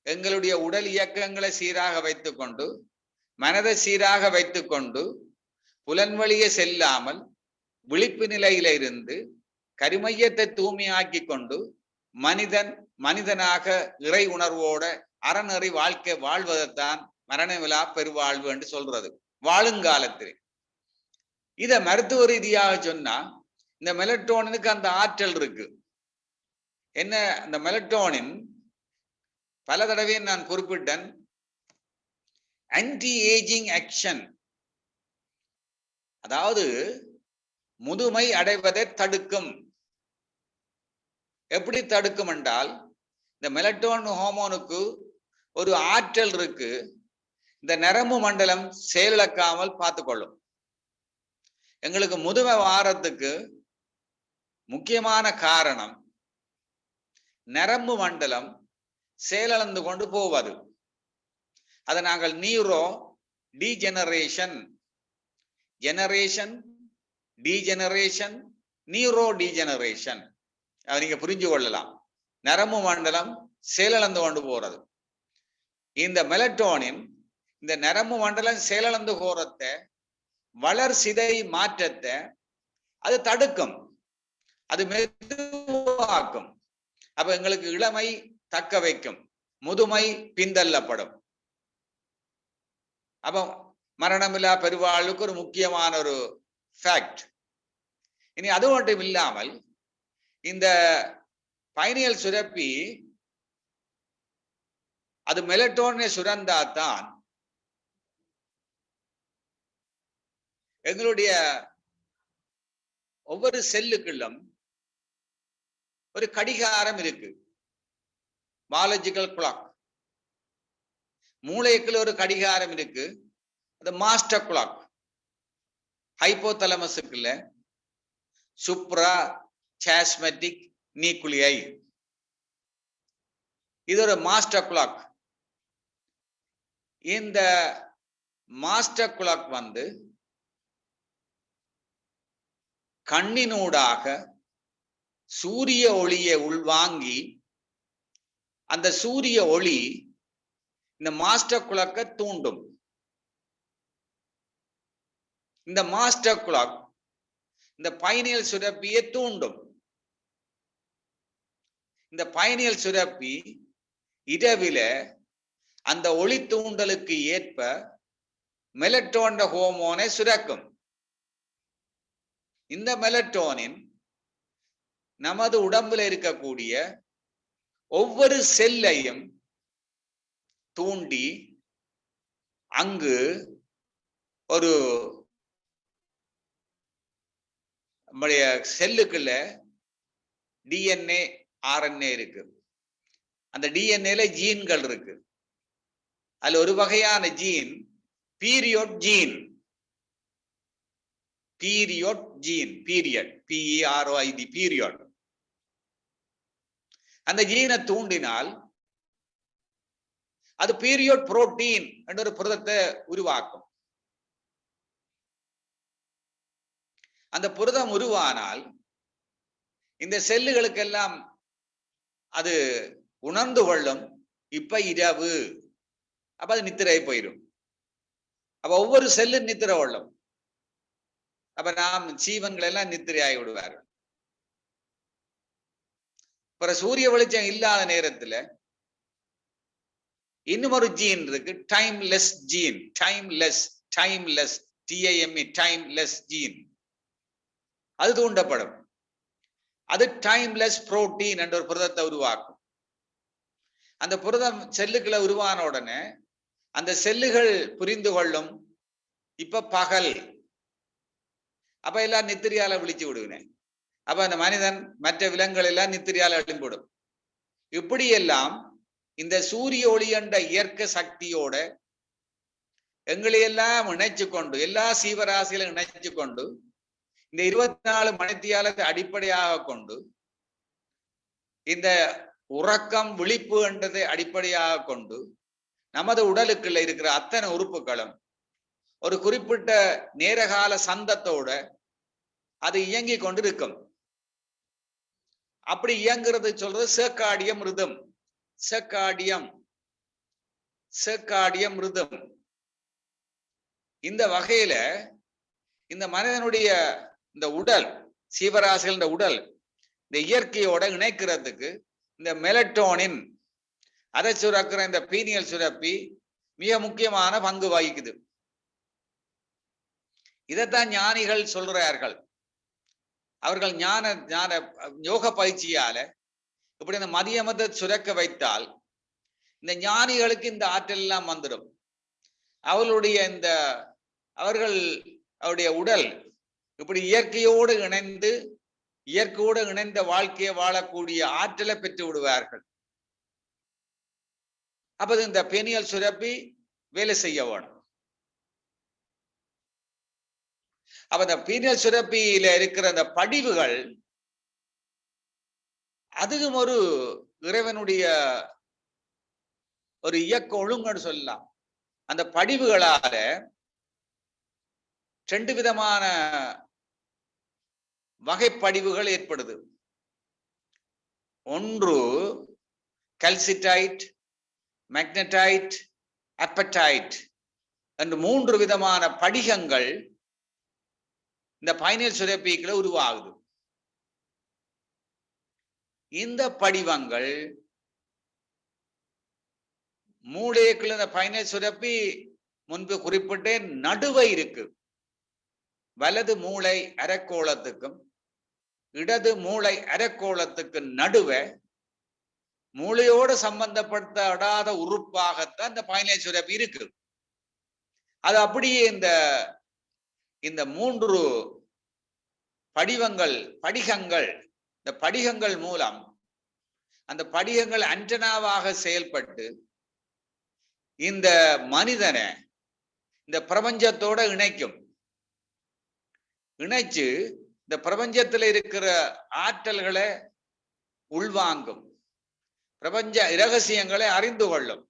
எங்களுடைய உடல் இயக்கங்களை சீராக வைத்துக்கொண்டு மனதை சீராக வைத்துக்கொண்டு புலன்வழியே செல்லாமல் விழிப்பு நிலையில இருந்து கருமையத்தை தூய்மையாக்கி கொண்டு மனிதனாக இறை உணர்வோட அறநெறி வாழ்க்கை வாழ்வதைத்தான் மரணவிழா பெருவாழ்வு என்று சொல்றது வாழுங்காலத்தில். இத மருத்துவ ரீதியாக சொன்னா இந்த மெலட்டோனினுக்கு அந்த ஆற்றல் இருக்கு. என்ன அந்த மெலட்டோனின் பல தடவையும் நான் குறிப்பிட்டேன், ஆன்டி ஏஜிங் ஆக்ஷன், அதாவது முதுமை அடைவதை தடுக்கும். எப்படி தடுக்கும் என்றால் இந்த மெலட்டோனின் ஹார்மோனுக்கு ஒரு ஆற்றல் இருக்கு. இந்த நரம்பு மண்டலம் செயலிழக்காமல் பார்த்துக்கொள்ளும். எங்களுக்கு முதுமை வாரத்துக்கு முக்கியமான காரணம் நரம்பு மண்டலம் செயலிழந்து கொண்டு போவது. அதை நாங்கள் neuro degeneration, generation degeneration, neuro degeneration அதை நீங்க புரிஞ்சு கொள்ளலாம். நரம்பு மண்டலம் செயலிழந்து கொண்டு போறது. இந்த மெலட்டோனின் இந்த நரம்பு மண்டலம் செயலிழந்து போறத வளர்சிதை மாற்றத்தை அது தடுக்கும், அது மெதுவாக்கும். அப்ப எங்களுக்கு இளமை தக்க வைக்கும், முதுமை பிந்தள்ளப்படும். அப்ப மரணமில்லா பெருவாழ்வுக்கு ஒரு முக்கியமான ஒரு ஃபேக்ட். இனி அது மட்டும் இல்லாமல் இந்த பைனியல் சுரப்பி அது மெலட்டோனை சுரந்தாதான் எங்களுடைய ஒவ்வொரு செல்லுக்குள்ளும் ஒரு கடிகாரம் இருக்கு, பயாலஜிக்கல் கிளாக். மூளைக்குள்ள ஒரு கடிகாரம் இருக்கு, அது மாஸ்டர் கிளாக். ஹைப்போதலமஸுக்குள்ள சுப்ரா சாஸ்மெட்டிக் நியூக்ளியை, இது ஒரு மாஸ்டர் கிளாக். இந்த மாஸ்டர் கிளாக் வந்து கண்ணினூடாக சூரிய ஒளியை உள்வாங்கி அந்த சூரிய ஒளி இந்த மாஸ்டர் கிளாக்கை தூண்டும். இந்த மாஸ்டர் கிளாக் இந்த பைனியல் சுரப்பியை தூண்டும். இந்த பைனியல் சுரப்பி இரவில அந்த ஒளி தூண்டலுக்கு ஏற்ப மெலட்டோனின் ஹோமோனை சுரக்கும். இந்த மெலட்டோனின் நமது உடம்புல இருக்கக்கூடிய ஒவ்வொரு செல்லையும் தூண்டி அங்கு ஒரு நம்முடைய செல்லுக்குள்ள டிஎன்ஏ ஆர்என்ஏ இருக்கு. அந்த டிஎன்ஏல ஜீன்கள் இருக்கு. அதுல ஒரு வகையான gene period gene. Period gene, period, PEROID, period. அந்த ஜீனை தூண்டினால் அது பீரியட் புரோட்டீன் என்ற ஒரு புரதத்தை உருவாக்கும். அந்த புரதம் உருவானால் இந்த செல்லுகளுக்கெல்லாம் அது உணர்ந்து கொள்ளும், இப்ப இரவு, அப்ப அது நித்திரை போயிடும். அப்ப ஒவ்வொரு செல்லும் நித்திரை கொள்ளும். அப்ப நாம் ஜீவன்கள் எல்லாம் நித்திரை ஆகி விடுவார்கள். அப்புறம் சூரிய வெளிச்சம் இல்லாத நேரத்துல இன்னும் ஒரு ஜீன் இருக்கு, timeless gene. Timeless, timeless, TIME, timeless gene. அது தூண்டப்படும். அது டைம்லெஸ் புரோட்டீன் என்ற ஒரு புரதத்தை உருவாக்கும். அந்த புரதம் செல்லுக்குள்ள உருவான உடனே அந்த செல்லுகள் புரிந்து கொள்ளும், இப்ப பகல், அப்ப எல்லாம் நித்திரியால விழிச்சு விடுவேன். அப்ப அந்த மனிதன் மற்ற விலங்குகள் எல்லாம் நித்திரியால எழும்பிவிடும். இப்படியெல்லாம் இந்த சூரிய ஒளி என்ற இயற்கை சக்தியோட எங்களையெல்லாம் இணைச்சு கொண்டு, எல்லா சீவராசிகளும் இணைச்சு கொண்டு, இந்த 24 மணித்தியாலத்தை அடிப்படையாக கொண்டு, இந்த உறக்கம் விழிப்பு என்றதை அடிப்படையாக கொண்டு நமது உடலுக்குள்ள இருக்கிற அத்தனை உறுப்புகளும் ஒரு குறிப்பிட்ட நேரகால சந்தத்தோட அது இயங்கி கொண்டிருக்கும். அப்படி இயங்குறது சொல்றது circadian rhythm. Circadian, circadian rhythm. இந்த வகையில இந்த மனிதனுடைய இந்த உடல், சீவராசிகள் உடல் இந்த இயற்கையோட இணைக்கிறதுக்கு இந்த மெலட்டோனின் அதை சுரக்கிற இந்த பீனியல் சுரப்பி மிக முக்கியமான பங்கு வகிக்குது. இதைத்தான் ஞானிகள் சொல்றார்கள். அவர்கள் ஞான யோக பயிற்சியால இப்படி இந்த மதியமத்தை சுரக்க வைத்தால் இந்த ஞானிகளுக்கு இந்த ஆற்றல் எல்லாம் வந்துடும். அவர்களுடைய அவருடைய உடல் இப்படி இயற்கையோடு இணைந்து, இயற்கையோடு இணைந்த வாழ்க்கையை வாழக்கூடிய ஆற்றலை பெற்று விடுவார்கள். அப்ப இந்த பெனியல் சுரப்பி வேலை செய்ய வேணும். அப்ப இந்த பீனியல் சுரப்பியில இருக்கிற அந்த படிவுகள், அதுவும் ஒரு இறைவனுடைய ஒரு இயக்க ஒழுங்குன்னு சொல்லலாம். அந்த படிவுகளால 2 விதமான வகைப்படிவுகள் ஏற்படுது. ஒன்று கல்சிடைட், மேக்னடைட், அப்படைட் என்று 3 விதமான படிகங்கள் இந்த பைனியல் சுரப்பிக்குள்ள உருவாகுது. இந்த படிவங்கள் மூளைக்குள்ள இந்த பைனியல் சுரப்பி முன்பு குறிப்பிட்டேன் நடுவை இருக்கு. வலது மூளை அரைக்கோளத்துக்கும் இடது மூளை அரைக்கோளத்துக்கு நடுவே மூளையோடு சம்பந்தப்படாத உறுப்பாகத்தான் இந்த பைனியல் சுரப்பி இருக்கு. அது அப்படியே இந்த 3 படிகங்கள், இந்த படிகங்கள் மூலம் அந்த படிகங்கள் ஆண்டனாவாக செயல்பட்டு இந்த மனிதனை இந்த பிரபஞ்சத்தோட இணைக்கும். இணைச்சு இந்த பிரபஞ்சத்துல இருக்கிற ஆற்றல்களை உள்வாங்கும், பிரபஞ்ச இரகசியங்களை அறிந்து கொள்ளும்.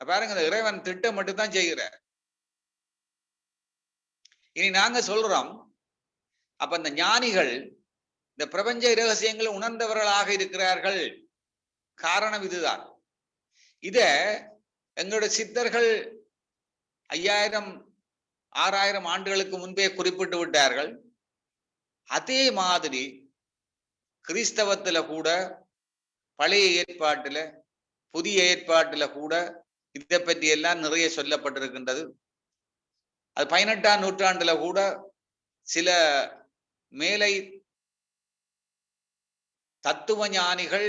பாருங்க, இந்த இறைவன் திட்டம் மட்டும்தான் செய்கிறார். இனி நாங்க சொல்றோம், அப்ப இந்த ஞானிகள் இந்த பிரபஞ்ச இரகசியங்களை உணர்ந்தவர்களாக இருக்கிறார்கள். காரணம் இதுதான். இத எங்களுடைய சித்தர்கள் 5000 6000 ஆண்டுகளுக்கு முன்பே குறிப்பிட்டு விட்டார்கள். அதே மாதிரி கிறிஸ்தவத்துல கூட, பழைய ஏற்பாட்டுல, புதிய ஏற்பாட்டுல கூட இதை பற்றி எல்லாம் நிறைய சொல்லப்பட்டிருக்கின்றது. அது 18ஆம் நூற்றாண்டுல கூட சில மேலை தத்துவ ஞானிகள்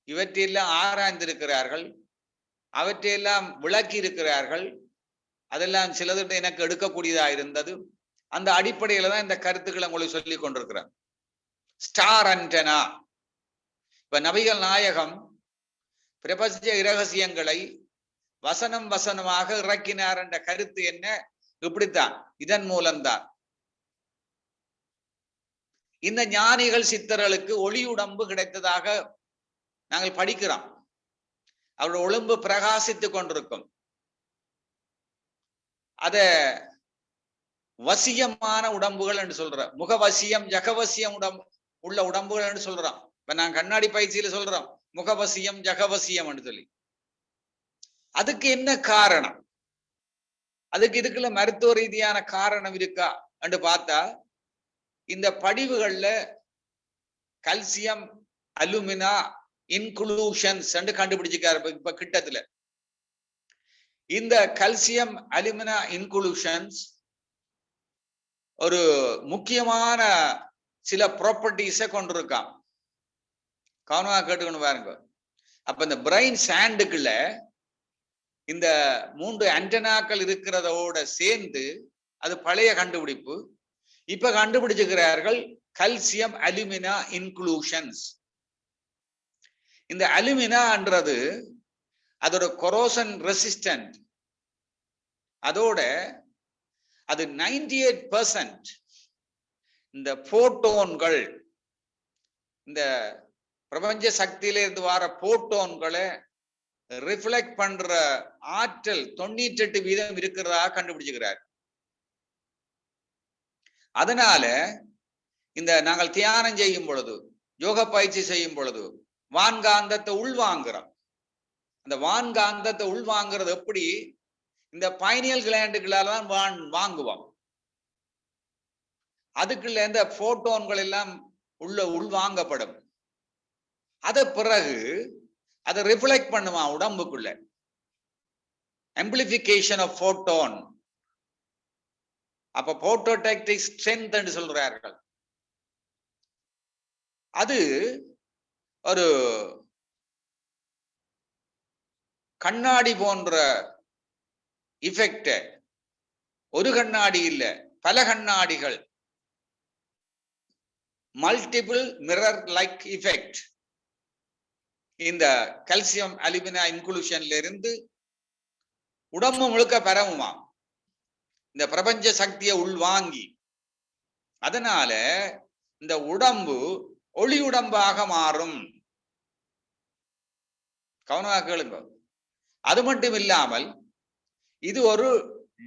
இவற்றையெல்லாம் ஆராய்ந்திருக்கிறார்கள், அவற்றையெல்லாம் விளக்கி இருக்கிறார்கள். அதெல்லாம் சிலது எனக்கு எடுக்கக்கூடியதா இருந்தது. அந்த அடிப்படையில தான் இந்த கருத்துக்களை உங்களுக்கு சொல்லி கொண்டிருக்கிறேன். Star antenna. இப்ப நபிகள் நாயகம் பிரபஞ்ச இரகசியங்களை வசனம் வசனமாக இறக்கினார் என்ற கருத்து என்ன? இப்படித்தான், இதன் மூலம்தான். இந்த ஞானிகள் சித்தர்களுக்கு ஒளி உடம்பு கிடைத்ததாக நாங்கள் படிக்கிறோம். அவருடைய ஒழும்பு பிரகாசித்துக் கொண்டிருக்கும். அத வசியமான உடம்புகள் என்று சொல்றோம். முகவசியம், ஜகவசியம் உள்ள உடம்புகள் என்று சொல்றோம். இப்ப நான் கண்ணாடி பயிற்சியில சொல்றோம் முகவசியம், ஜகவசியம் என்று சொல்லி. அதுக்கு என்ன காரணம்? அதுக்கு இதுக்குள்ள மருத்துவ ரீதியான காரணம் இருக்கா என்று பார்த்தா, இந்த படிவுகள்ல கல்சியம் அலுமினா இன்குளூஷன்ஸ் என்று கண்டுபிடிச்சிருக்காரு இப்ப கிட்டத்துல. இந்த கல்சியம் அலுமினா இன்குளூஷன்ஸ் ஒரு முக்கியமான சில ப்ராப்பர்ட்டிஸை கொண்டிருக்கான். கவனமா கேட்டுக்கணும் பாருங்க. அப்ப இந்த பிரெயின் சாண்டுக்குள்ள இந்த 3 ஆண்டனாக்கள் இருக்கிறதோட சேர்ந்து, அது பழைய கண்டுபிடிப்பு. இப்ப கண்டுபிடிச்சுக்கிறார்கள் கல்சியம் அலுமினா இன்குளூஷன்ஸ். இந்த அலுமினான்றது அதோட கொரோசன் ரெசிஸ்டன்ட். அதோட அது 98% இந்த போட்டோன்கள், இந்த பிரபஞ்ச சக்தியில இருந்து வர போட்டோன்களை ரிஃப்ளெக்ட் பண்ற ஆற்றல் 98% இருக்கிறதா கண்டுபிடிச்சுக்கிறார். அதனால இந்த நாங்கள் தியானம் செய்யும் பொழுது, யோக பயிற்சி செய்யும் பொழுது வான்காந்தத்தை உள்வாங்குறோம். அந்த வான்காந்தத்தை உள்வாங்குறது எப்படி? இந்த பைனியல் கிளாண்டுகளால தான் வாங்குவோம். அதுக்குள்ள இந்த போட்டோன்கள் எல்லாம் உள்வாங்கப்படும். அத பிறகு அதை ரிஃப்ளெக்ட் பண்ணுமா உடம்புக்குள்ள. Amplification of photon. அப்ப போட்டோடெக்டிக் ஸ்ட்ரென்த் என்று சொல்றார்கள். அது ஒரு கண்ணாடி போன்ற இஃபெக்ட். ஒரு கண்ணாடி இல்ல, பல கண்ணாடிகள், மல்டிபிள் மிரர் லைக் இஃபெக்ட். இந்த கல்சியம் அலுமினா இன்குளூஷன்ல இருந்து உடம்பு முழுக்க பரவுமா இந்த பிரபஞ்ச சக்தியை உள்வாங்கி. அதனால இந்த உடம்பு ஒளி உடம்பாக மாறும். கவனமாக கேளுங்க. அது மட்டும் இல்லாமல் இது ஒரு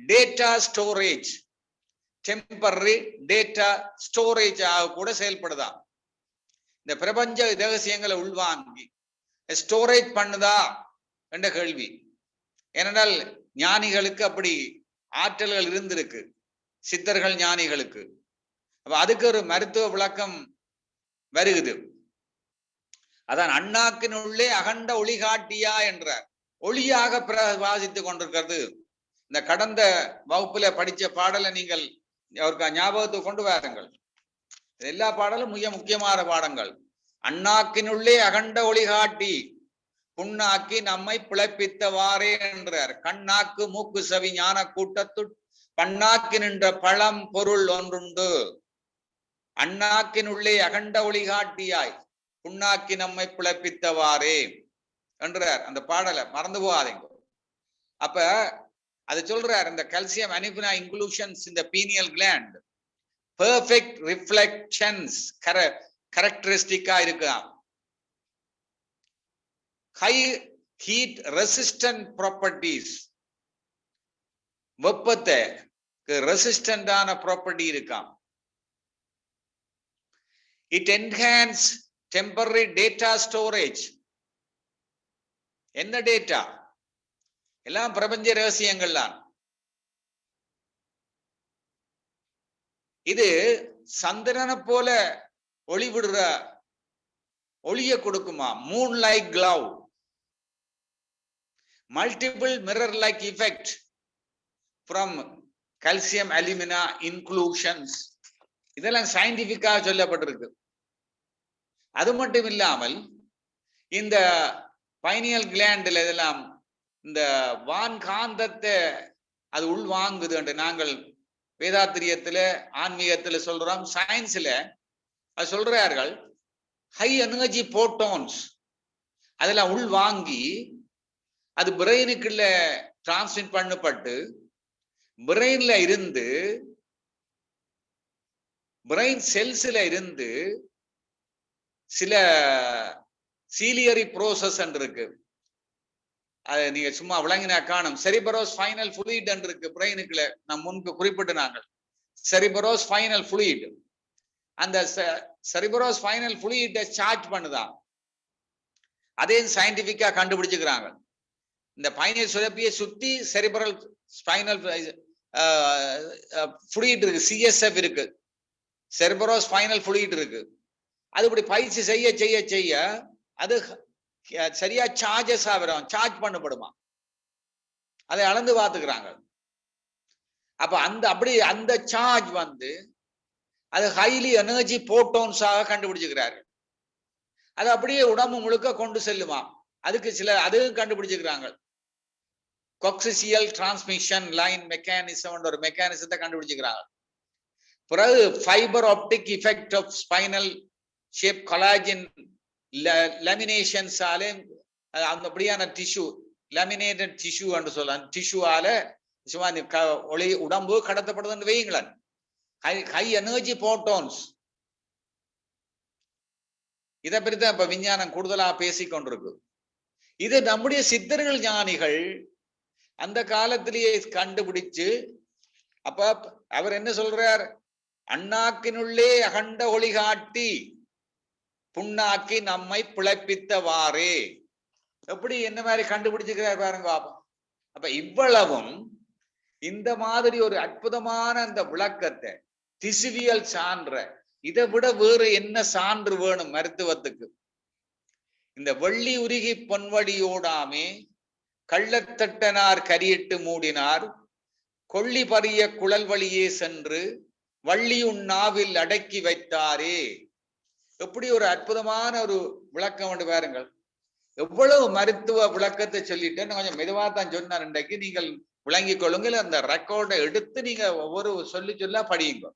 data storage, temporary data storage ஆக கூட செயல்படுதான். இந்த பிரபஞ்ச ரகசியங்களை உள்வாங்கி ஸ்டோரேஜ் பண்ணுதா என்ற கேள்வி. ஏனென்றால் ஞானிகளுக்கு அப்படி ஆற்றல்கள் இருந்திருக்கு, சித்தர்கள் ஞானிகளுக்கு. அப்ப அதுக்கு ஒரு மருத்துவ விளக்கம் வருகுது. அதான் அண்ணாக்கினுள்ளே அகண்ட ஒளிகாட்டியா என்றார். ஒளியாக பிரகாசித்துக் கொண்டிருக்கிறது. இந்த கடந்த வகுப்புல படிச்ச பாடலை நீங்கள் அவருக்கு ஞாபகத்துக்கு கொண்டு வாருங்கள். எல்லா பாடலும் மிக முக்கியமான பாடங்கள். அண்ணாக்கினுள்ளே அகண்ட ஒளிகாட்டி புண்ணாக்கி நம்மை பிழைப்பித்தவாறே என்றார். கண்ணாக்கு மூக்கு செவி ஞான கூட்டத்து பண்ணாக்கி நின்ற பழம் பொருள் ஒன்றுண்டு. அண்ணாக்கினுள்ளே அகண்ட ஒளிகாட்டியாய் புண்ணாக்கி நம்மை பிழைப்பித்தவாறே என்றார். அந்த பாடலை மறந்து போகாதீங்க. அப்ப அது சொல்றாரு இந்த calcium anipina inclusions in the pineal gland perfect reflections characteristic இருக்கலாம். high heat resistant properties வெப்பத்தை ரெசிஸ்டன்ட் ஆன ப்ராப்பர்ட்டி இருக்காம். it enhance temporary data storage. என்ன டேட்டா? எல்லாம் பிரபஞ்ச ரகசியங்கள்லாம். இது சந்திரனை போல ஒளி விடுற ஒளிய கொடுக்குமா? Moon like glow, multiple mirror like effect from calcium alumina inclusions. இதெல்லாம் சயின்டிபிக்கா சொல்லப்பட்டிருக்கு. அது மட்டும் இல்லாமல் இந்த பைனியல் கிளாண்டில் இதெல்லாம் இந்த வான் காந்தத்தை அது உள்வாங்குது என்று நாங்கள் வேதாத்திரியத்துல ஆன்மீகத்துல சொல்றோம். சயின்ஸ்ல அது சொல்றார்கள் ஹை எனர்ஜி போட்டோன்ஸ் அதெல்லாம் உள்வாங்கி அது பிரெயினுக்குள்ள டிரான்ஸ்மிட் பண்ணப்பட்டு பிரெயின்ல இருந்து பிரெயின் செல்ஸ்ல இருந்து சில சீலியரி ப்ரோசஸ் இருக்கு. அது நீங்க சும்மா விளங்கினா காணும். செரிபரோஸ் ஃபைனல் ஃப்ளூயிட் இருக்கு பிரெயினுக்குள்ள. நான் முன்பு குறிப்பிட்டு நாங்கள் செரிபரோஸ் ஃபைனல் ஃப்ளூயிட் அந்த செரிபரோஸ் ஃபைனல் ஃப்ளூயிட்டை சார்ஜ் பண்ணுதான். அதே சயின்டிபிக்கா கண்டுபிடிச்சுக்கிறாங்க. இந்த பைனியல் சுரப்பியை சுத்தி செரிபரல் ஸ்பைனல் ஃப்ளூயிட் இருக்கு, சிஎஸ்எஃப் இருக்கு, செரிபரோஸ் ஃபைனல் ஃப்ளூயிட் இருக்கு. அது இப்படி பயிற்சி செய்ய செய்ய செய்ய அது சரியா சார்ஜஸ் ஆகிறோம், சார்ஜ் பண்ணப்படுமா, அதை அளந்து பார்த்துக்கிறாங்க. அப்ப அந்த சார்ஜ் வந்து அது ஹைலி எனர்ஜி போட்டோன்ஸாக கண்டுபிடிச்சுக்கிறாரு. அது அப்படியே உடம்பு முழுக்க கொண்டு செல்லுமா. அதுக்கு சில அதுவும் கண்டுபிடிச்சுக்கிறாங்க. கொக்சிசியல் டிரான்ஸ்மிஷன் லைன் மெக்கானிசம் ஒரு மெக்கானிசத்தை கண்டுபிடிச்சுக்கிறாங்க. பிறகு fibre optic effect of spinal shape collagen லேமினேஷன்ஸாலே அப்படியான டிஷ்யூ லேமினேட்டட் டிஷ்யூ என்று சொல்லலாம். டிஷ்யூவால சும்மா ஒளி உடம்பு கடத்தப்படுதுன்னு வையுங்களேன். ஹை எனர்ஜி போட்டோன்ஸ் இதை பற்றி தான் இப்ப விஞ்ஞானம் கூடுதலா பேசிக்கொண்டிருக்கு. இது நம்முடைய சித்தர்கள் ஞானிகள் அந்த காலத்திலேயே கண்டுபிடிச்சு, அப்ப அவர் என்ன சொல்றார்? அண்ணாக்கினுள்ளே அகண்ட ஒளி காட்டி புண்ணாக்கி நம்மை பிழைப்பித்தவாறே. எப்படி என்ன மாதிரி கண்டுபிடிச்சுக்கிறார் பாருங்க. அப்ப இவ்வளவும் இந்த மாதிரி ஒரு அற்புதமான அந்த விளக்கத்தை திசுவியல் சான்ற இதை விட வேறு என்ன சான்று வேணும் மருத்துவத்துக்கு? இந்த வெள்ளி உருகி பொன்வடியோடாமே கள்ளத்தட்டனார் கரியிட்டு மூடினார் கொள்ளி பறிய குழல் வழியே சென்று வள்ளி உண்ணாவில் அடக்கி வைத்தாரே. எப்படி ஒரு அற்புதமான ஒரு விளக்கம் என்று பாருங்கள். எவ்வளவு மருத்துவ விளக்கத்தை சொல்லிட்டு கொஞ்சம் மெதுவா தான் சொன்னார். இன்றைக்கு நீங்கள் விளங்கிக் கொள்ளுங்கள். அந்த ரெக்கார்டை எடுத்து நீங்க ஒவ்வொரு சொல்லி சொல்ல படியுங்க.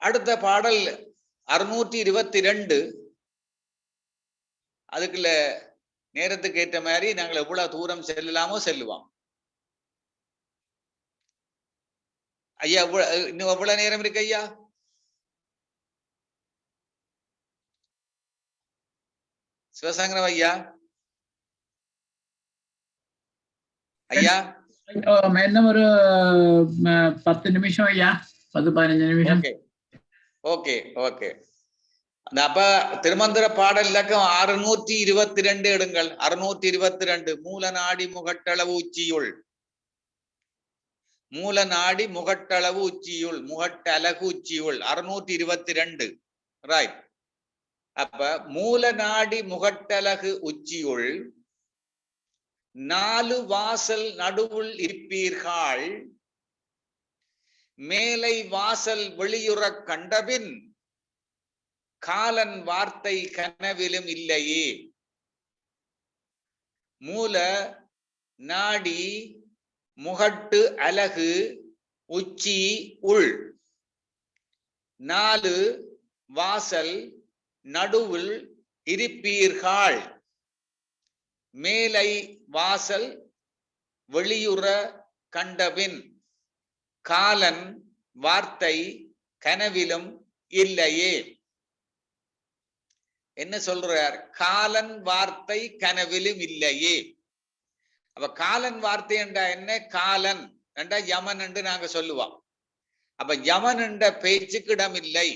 அடுத்த பாடல் 622. அதுக்குள்ள நேரத்துக்கு ஏற்ற மாதிரி நாங்கள் எவ்வளவு தூரம் செல்லலாமோ செல்லுவோம். ஐயா இன்னும் எவ்வளவு நேரம் இருக்கு ஐயா? சிவசங்கரம் ஐயா, ஐயா இன்னும் ஒரு 10 நிமிஷம் ஐயா, 10-15 நிமிஷம். Okay okay. அப்ப திருமந்திர பாடல் இலக்கம் 622 எடுங்கள். 622 மூல நாடி முகட்டளவு உச்சியுள், மூல நாடி முகட்டளவு உச்சியுள், முகட்டலகு உச்சியுள் 622. ரைட். அப்ப மூல நாடி முகட்டலகு உச்சியுள் 4 வாசல் நடுவுள் இருப்பீர்கள் மேலை வாசல் வெளியுறக் கண்டபின் காலன் வார்த்தை கனவிலும் இல்லையே. மூல நாடி முகட்டு அலகு உச்சி உள் 4 வாசல் நடுவில் இருப்பீர்கள். மேலை வாசல் வெளியுற கண்டபின் காலன் வார்த்தை கனவிலும் இல்லையே. என்ன சொல்றார்? காலன் வார்த்தை கனவிலும் இல்லையே. அப்ப காலன் வார்த்தை என்றா என்ன? காலன் என்றா யமன் என்று நாங்க சொல்லுவோம். அப்ப யமன் என்ற பேச்சுக்கு இடம் இல்லை,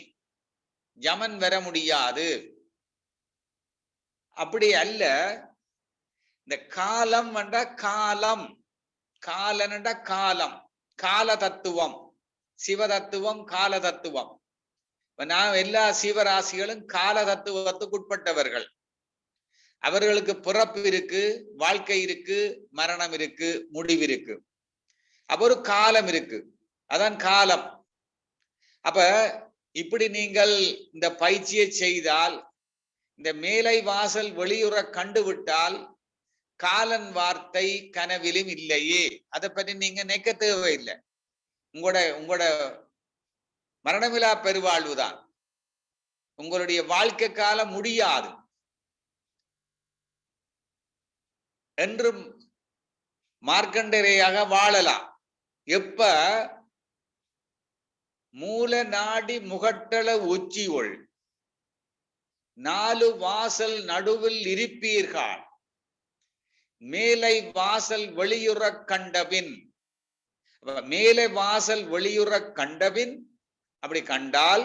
யமன் வர முடியாது. அப்படி அல்ல. இந்த காலம் என்றா காலம், காலன் என்றா காலம், கால தத்துவம், சிவ தத்துவம், கால தத்துவம். நான் எல்லா சீவராசிகளும் கால தத்துவத்துக்கு உட்பட்டவர்கள். அவர்களுக்கு பிறப்பு இருக்கு, வாழ்க்கை இருக்கு, மரணம் இருக்கு, முடிவு இருக்கு. அப்ப ஒரு காலம் இருக்கு, அதான் காலம். அப்ப இப்படி நீங்கள் இந்த பயிற்சியை செய்தால், இந்த மேலை வாசல் வெளியுற கண்டுவிட்டால் காலன் வார்த்தை கனவிலும் இல்லையே, அதை பற்றி நீங்க நினைக்க தேவையில்லை. உங்களோட மரணமிலா பெருவாழ்வுதான். உங்களுடைய வாழ்க்கை காலம் முடியாது என்றும் மார்க்கண்டரேயாக வாழலாம். எப்ப? மூல நாடி முகட்டள உச்சியுள் 4 வாசல் நடுவில் இருப்பீர்கள், மேலை வாசல் வெளியுற கண்டபின். மேலே வாசல் வெளியுற கண்டபின், அப்படி கண்டால்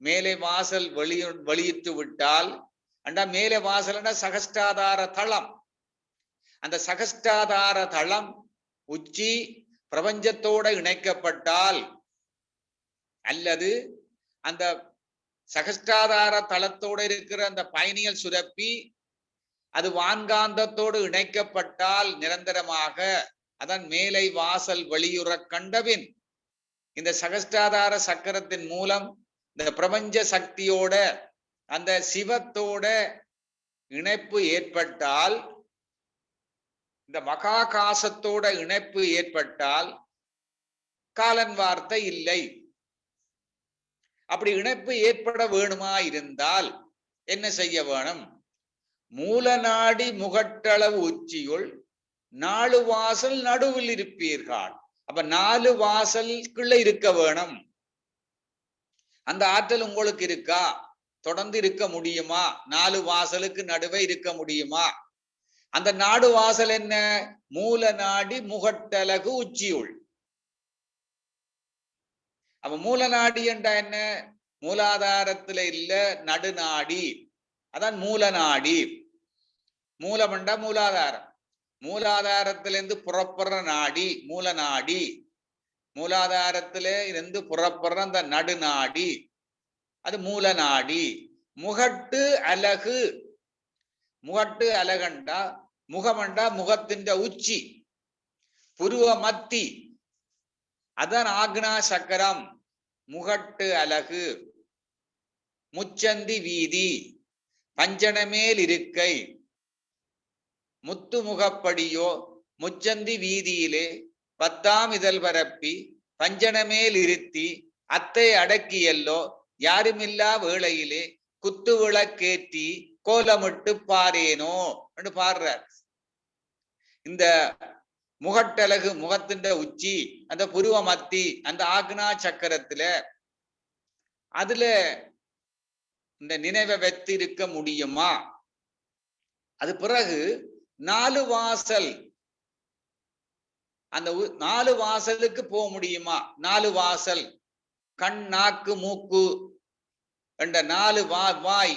மேலே வாசல் வெளியிட்டு விட்டால், மேலே வாசல் சகஸ்டாதார தளம். அந்த சகஸ்டாதார தளம் உச்சி பிரபஞ்சத்தோட இணைக்கப்பட்டால், அல்லது அந்த சகஸ்டாதார தளத்தோடு இருக்கிற அந்த பயணியல் சுரப்பி அது வான்காந்தத்தோடு இணைக்கப்பட்டால் நிரந்தரமாக, அதான் மேலை வாசல் வெளியுற கண்டபின். இந்த சகஸ்டாதார சக்கரத்தின் மூலம் இந்த பிரபஞ்ச சக்தியோட அந்த சிவத்தோட இணைப்பு ஏற்பட்டால், இந்த மகாகாசத்தோட இணைப்பு ஏற்பட்டால் காலன் வார்த்தை இல்லை. அப்படி இணைப்பு ஏற்பட வேணுமா இருந்தால் என்ன செய்ய வேணும்? மூல நாடி முகட்டளவு உச்சியுள் 4 வாசல் நடுவில் இருப்பீர்கள். அப்ப 4 வாசலுக்குள்ள இருக்க வேணும். அந்த ஆற்றல் உங்களுக்கு இருக்கா? தொடர்ந்து இருக்க முடியுமா? 4 வாசலுக்கு நடுவே இருக்க முடியுமா? அந்த 4 வாசல் என்ன? மூல நாடி முகட்டலகு உச்சியுள். அப்ப மூல நாடி என்றா என்ன? மூலாதாரத்துல இல்ல, நடுநாடி, அதான் மூல நாடி. மூலமண்டா மூலாதாரம், மூலாதாரத்திலிருந்து புறப்படுற நாடி மூல நாடி, மூலாதாரத்தில இருந்து புறப்படுற அந்த நடுநாடி அது மூல நாடி. முகட்டு அலகு, முகட்டு அலகண்டா முகமண்டா முகத்தின் உச்சி, புருவ மத்தி, அதான் ஆக்னா சக்கரம். முகட்டு அலகு, முச்சந்தி வீதி, பஞ்சனமேல் இருக்கை, முத்து முகப்படியோ முச்சந்தி வீதியிலே 10ஆம் இதழ் பரப்பி பஞ்சனமேல் இருத்தி அத்தை அடக்கியல்லோ யாருமில்லா வேளையிலே குத்து விளக்கேற்றி கோலமிட்டு பாரேனோ என்று பாடுறார். இந்த முகட்டழகு, முகத்தின் உச்சி, அந்த புருவ மத்தி, அந்த ஆக்னா சக்கரத்துல அதுல இந்த நினைவை வைத்து இருக்க முடியுமா? அது பிறகு 4 வாசல், அந்த 4 வாசலுக்கு போக முடியுமா? 4 வாசல், கண், நாக்கு, மூக்கு என்ற 4 வாய்,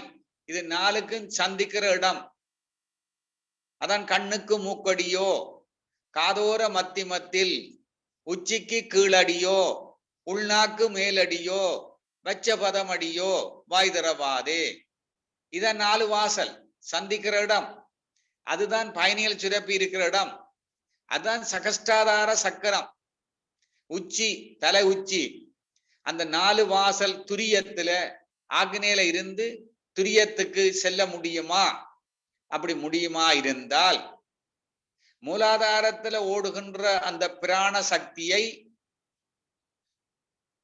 இது 4க்கும் சந்திக்கிற இடம். அதான் கண்ணுக்கு மூக்கடியோ, காதோர மத்தி மத்தில், உச்சிக்கு கீழடியோ, உள்நாக்கு மேலடியோ, வச்ச பதம் அடியோ, வாய் தரவாதே. இதான் 4 வாசல் சந்திக்கிற இடம். அதுதான் பயணிகள் சுரப்பி இருக்கிற இடம். அதுதான் சகஸ்டாதார சக்கரம், உச்சி, தலை உச்சி. அந்த 4 வாசல் துரியத்துல ஆக்னேல இருந்து துரியத்துக்கு செல்ல முடியுமா? அப்படி முடியுமா இருந்தால் மூலாதாரத்துல ஓடுகின்ற அந்த பிராண சக்தியை,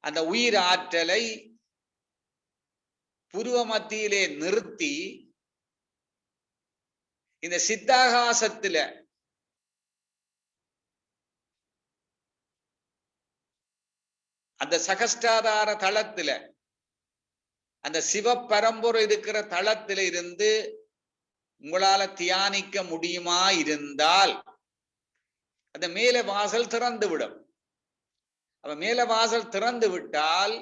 அந்த உயிர் ஆற்றலை புருவ மத்தியிலே நிறுத்தி இந்த சித்தாகாசத்துல அந்த சகஸ்டாதார தளத்துல அந்த சிவபரம்பொரு இருக்கிற தளத்தில இருந்து உங்களால தியானிக்க முடியுமா இருந்தால் அந்த மேல வாசல் திறந்து விடும். அப்ப மேல வாசல் திறந்து விட்டால்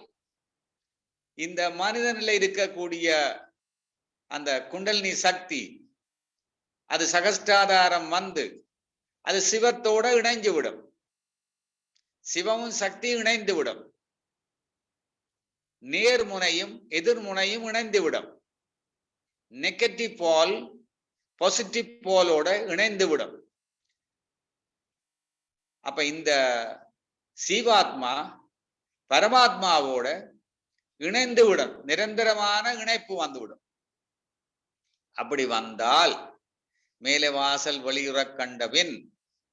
இந்த மனிதனில் இருக்கக்கூடிய அந்த குண்டலினி சக்தி அது சகஸ்டாதாரம் வந்து அது சிவத்தோட இணைஞ்சு விடும். சிவமும் சக்தி இணைந்து விடும். நேர்முனையும் எதிர்முனையும் இணைந்து விடும். நெகட்டிவ் போல் பாசிட்டிவ் போலோட இணைந்து விடும். அப்ப இந்த சீவாத்மா பரமாத்மாவோட இணைந்து விடும். நிரந்தரமான இணைப்பு வந்துவிடும். அப்படி வந்தால் மேலே வாசல் வெளியுற கண்டபின்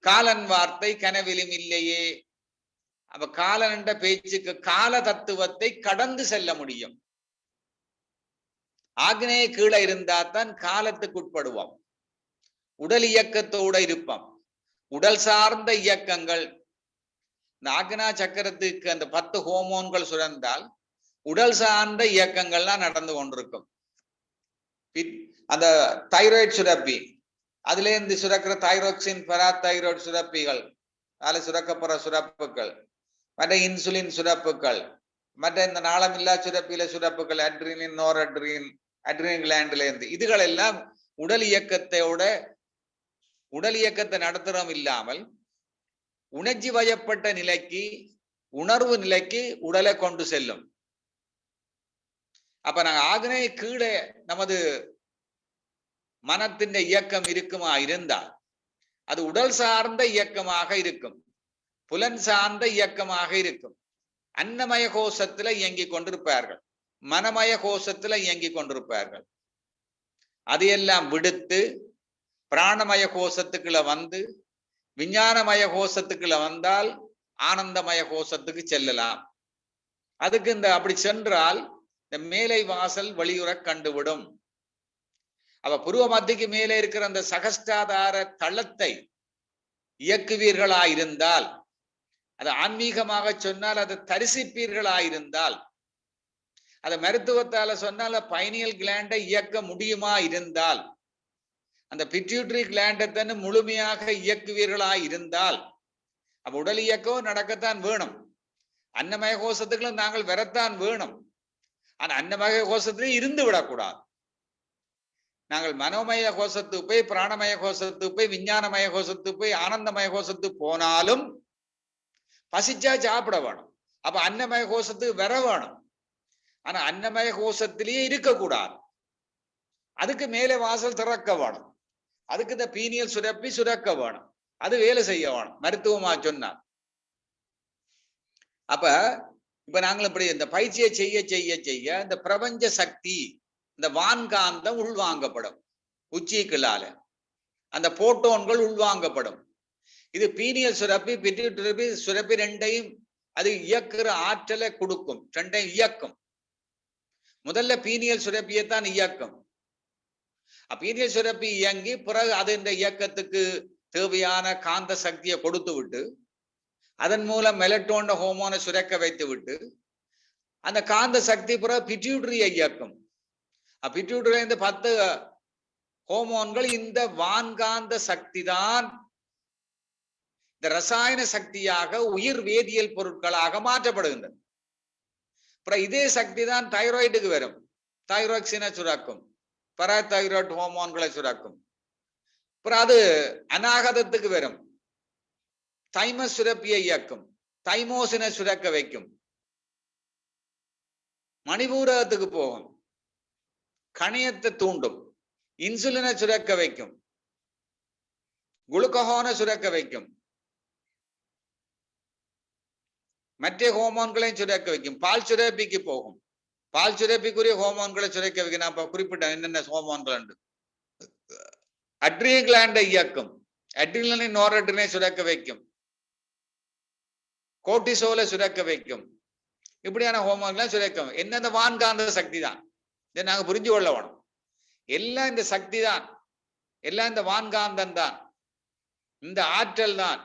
காலன் வார்த்தை கனவிலும் இல்லையே. அப்ப காலன் என்ற பேச்சுக்கு கால தத்துவத்தை கடந்து செல்ல முடியும். ஆக்னேய கீழே இருந்தா தான் காலத்துக்கு உட்படுவோம். உடல் இயக்கத்தோட இருப்போம். உடல் சார்ந்த இயக்கங்கள் இந்த ஆக்னா சக்கரத்துக்கு அந்த 10 ஹோமோன்கள் சுரந்தால் உடல் சார்ந்த இயக்கங்கள்லாம் நடந்து கொண்டிருக்கும். அந்த தைராய்டு சுரப்பி அதுல இருந்து சுரக்கிற தைரோக்சின் பராதைராய்டு சுரப்பிகள் அதில் சுரக்கப்படுற சுரப்புகள் மற்ற இன்சுலின் சுரப்புகள் மற்ற இந்த நாளமில்லா சுரப்பில சுரப்புகள் அட்ரினின் அட்ரினின் கிளாண்ட்ல இருந்து இதுகள் எல்லாம் உடல் இயக்கத்தை நடத்துறோம் இல்லாமல் உணர்ச்சி வயப்பட்ட நிலைக்கு உணர்வு நிலைக்கு உடலை கொண்டு செல்லும். அப்ப நாங்க ஆக்னேய கீழே நமது மனத்தின் இயக்கம் இருக்குமா இருந்தால் அது உடல் சார்ந்த இயக்கமாக இருக்கும். புலன் சார்ந்த இயக்கமாக இருக்கும். அன்னமய கோஷத்துல இயங்கிக் கொண்டிருப்பார்கள். மனமய கோஷத்துல இயங்கிக் கொண்டிருப்பார்கள். அதையெல்லாம் விடுத்து பிராணமய கோஷத்துக்குள்ள வந்து விஞ்ஞானமய கோஷத்துக்குள்ள வந்தால் ஆனந்தமய கோஷத்துக்கு செல்லலாம். அதுக்கு இந்த அப்படி சென்றால் இந்த மேலை வாசல் வெளியுற கண்டுவிடும். அப்ப புருவ மத்திக்கு மேலே இருக்கிற அந்த சகஸ்டாதார தளத்தை இயக்குவீர்களாயிருந்தால் அது ஆன்மீகமாக சொன்னால் அது தரிசிப்பீர்களாயிருந்தால் அது மருத்துவத்தால சொன்னால் பைனியல் கிளாண்டை இயக்க முடியுமா இருந்தால் அந்த பிட்யூட்டரி கிளாண்டை தன்னு முழுமையாக இயக்குவீர்களாயிருந்தால் அப்ப உடல் இயக்கம் நடக்கத்தான் வேணும். அன்னமய கோஷத்துக்குள்ள நாங்கள் வரத்தான் வேணும். ஆனா அன்னமய கோஷத்திலே இருந்து விடக்கூடாது. நாங்கள் மனோமய கோஷத்துக்கு போய் பிராணமய கோஷத்துக்கு போய் விஞ்ஞானமய கோஷத்துக்கு போய் ஆனந்தமய கோஷத்துக்கு போனாலும் பசிச்சா சாப்பிட வேணும். அப்ப அன்னமய கோஷத்துக்கு வர வேணும். ஆனா அன்னமய கோஷத்திலேயே இருக்கக்கூடாது. அதுக்கு மேலே வாசல் திறக்க வேணும். அதுக்கு இந்த பீனியல் சுரப்பி சுரக்க வேணும். அது வேலை செய்ய வேணும் மருத்துவமா சொன்னா. அப்ப இப்ப நாங்கள் இப்படி இந்த பயிற்சியை செய்ய செய்ய செய்ய இந்த பிரபஞ்ச சக்தி இந்த வான்காந்தம் உள்வாங்கப்படும். உச்சிக்குள்ளால அந்த போட்டோன்கள் உள்வாங்கப்படும். இது பீனியல் சுரப்பி பிட்யூட்டரி சுரப்பி ரெண்டையும் அது இயக்குற ஆற்றலை கொடுக்கும். ரெண்டையும் இயக்கும். முதல்ல பீனியல் சுரப்பியைத்தான் இயக்கும். பீனியல் சுரப்பி இயங்கி பிறகு அது இந்த இயக்கத்துக்கு தேவையான காந்த சக்தியை கொடுத்து விட்டு அதன் மூலம் மெலட்டோன் ஹோமோனை சுரக்க வைத்து விட்டு அந்த காந்த சக்தி பிறகு பிட்யூட்டரியை இயக்கும். பிட்யூட்டரியில இருந்து 10 ஹோமோன்கள் இந்த வான்காந்த சக்தி தான் இந்த ரசாயன சக்தியாக உயிர் வேதியியல் பொருட்களாக மாற்றப்படுகின்றது. அப்புறம் இதே சக்தி தான் தைராய்டுக்கு வரும். தைராக்சினை சுரக்கும். பராதைராய்டு ஹோமோன்களை சுரக்கும். அப்புறம் அது அநாகதத்துக்கு வரும். தைமஸ் சுரப்பியை இயக்கும். தைமோசினை சுரக்க வைக்கும். மணிபூரகத்துக்கு போகும். கணையத்தை தூண்டும். இன்சுலினை சுரக்க வைக்கும். குளுக்கோனை சுரக்க வைக்கும். மற்ற ஹோமோன்களையும் சுரக்க வைக்கும். பால் சுரப்பிக்கு போகும். பால் சுரப்பிக்குரிய ஹோமோன்களை சுரக்க வைக்கும். நான் குறிப்பிட்டேன் என்னென்ன ஹோமோன்கள். அட்ரினல் கிளாண்டை இயக்கும். அட்ரினலின் நோரட்ரினை சுரக்க வைக்கும். கோர்டிசோலை சுரக்க வைக்கும். இப்படியான ஹோமோன்களை சுரக்கும். என்ன இந்த வான்காந்த சக்தி தான். இதை நாங்க புரிஞ்சு கொள்ள வேணும். எல்லாம் இந்த சக்தி தான். எல்லாம் இந்த வான்காந்தம் தான், இந்த ஆற்றல் தான்.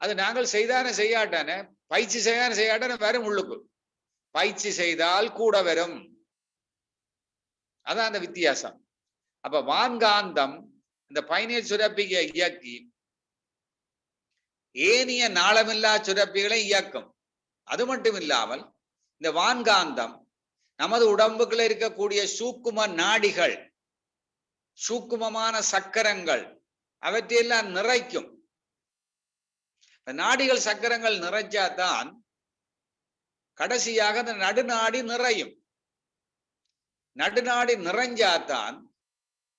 அது நாங்கள் செய்தானே செய்யாட்டானே, பயிற்சி செய்யானே செய்யாட்டானே வரும் உள்ளுக்கு. பயிற்சி செய்தால் கூட வரும். அதான் அந்த வித்தியாசம். அப்ப வான்காந்தம் இந்த பைனியல் சுரப்பியை இயக்கி ஏனைய நாளமில்லா சுரப்பிகளை இயக்கும். அது மட்டும் இல்லாமல் இந்த வான்காந்தம் நமது உடம்புக்குள்ள இருக்கக்கூடிய சூக்கும நாடிகள், சூக்குமமான சக்கரங்கள் அவற்றையெல்லாம் நிறைக்கும். நாடிகள் சக்கரங்கள் நிறைச்சாதான் கடைசியாக அந்த நடுநாடி நிறையும். நடுநாடி நிறைஞ்சாதான்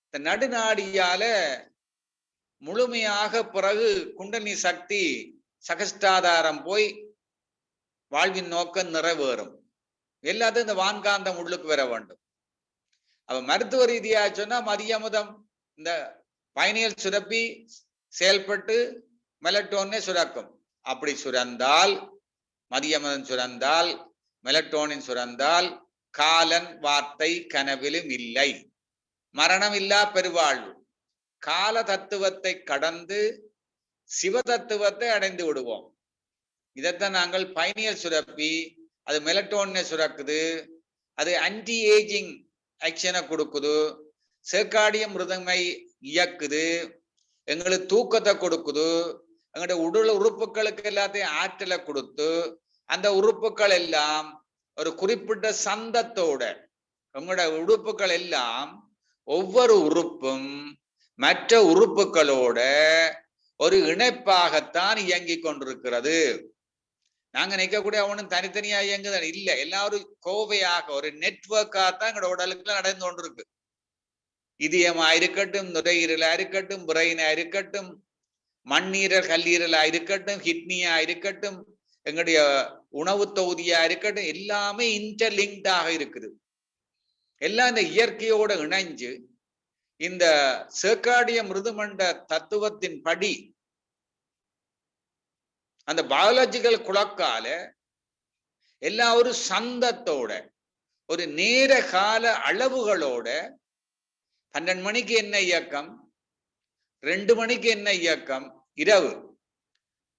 இந்த நடுநாடியால முழுமையாக பிறகு குண்டலினி சக்தி சகஸ்டாதாரம் போய் வாழ்வின் நோக்கம் நிறைவேறும். எல்லாத்தையும் இந்த வான்காந்தம் உள்ளுக்கு வர வேண்டும். அப்ப மருத்துவ ரீதியா சொன்னா மதியமுதம் இந்த பைனியல் சுரப்பி செயல்பட்டு மெலட்டோனே சுரக்கும். அப்படி சுரந்தால், மதியமுதம் சுரந்தால், மெலட்டோனின் சுரந்தால் காலன் வார்த்தை கனவிலும் இல்லை, மரணம் இல்லா பெருவாழ்வு. கால தத்துவத்தை கடந்து சிவ தத்துவத்தை அடைந்து விடுவோம். இதைத்தான் நாங்கள் பைனியல் சுரப்பி, அது மெலட்டோனை சுரக்குது, அது ஆன்டி ஏஜிங் ஆக்ஷனை கொடுக்குது, சர்க்காடியம் ரிதமை இயக்குது, எங்களுக்கு தூக்கத்தை கொடுக்குது, எங்களுடைய உடல் உறுப்புகளுக்கு எல்லாத்தையும் ஆற்றலை கொடுத்து அந்த உறுப்புகள் எல்லாம் ஒரு குறிப்பிட்ட சந்தத்தோட, உங்களோட உறுப்புகள் எல்லாம் ஒவ்வொரு உறுப்பும் மற்ற உறுப்புகளோட ஒரு இணைப்பாகத்தான் இயங்கிக் கொண்டிருக்கிறது. நாங்க நினைக்கக்கூடிய அவனும் தனித்தனியா இயங்குதான் இல்ல, எல்லாரும் கோவையாக ஒரு நெட்வொர்க்காகத்தான் எங்களோட உடலுக்குள்ள நடந்து கொண்டிருக்கு. இதயமா இருக்கட்டும், நுரையீரலா இருக்கட்டும், பிரெயினா இருக்கட்டும், மண்ணீரல் கல்லீரலா இருக்கட்டும், கிட்னியா இருக்கட்டும், எங்களுடைய உணவு தொகுதியா இருக்கட்டும், எல்லாமே இன்டர்லிங்க்டாக இருக்குது. எல்லாம் இந்த இயற்கையோட இணைஞ்சு இந்த சர்க்காடியம் ரிதமண்ட தத்துவத்தின் படி அந்த பயாலஜிக்கல் குழக்கால எல்லா ஒரு சந்தத்தோட ஒரு நேர கால அளவுகளோட 12 மணிக்கு என்ன இயக்கம், 2 மணிக்கு என்ன இயக்கம் இரவு,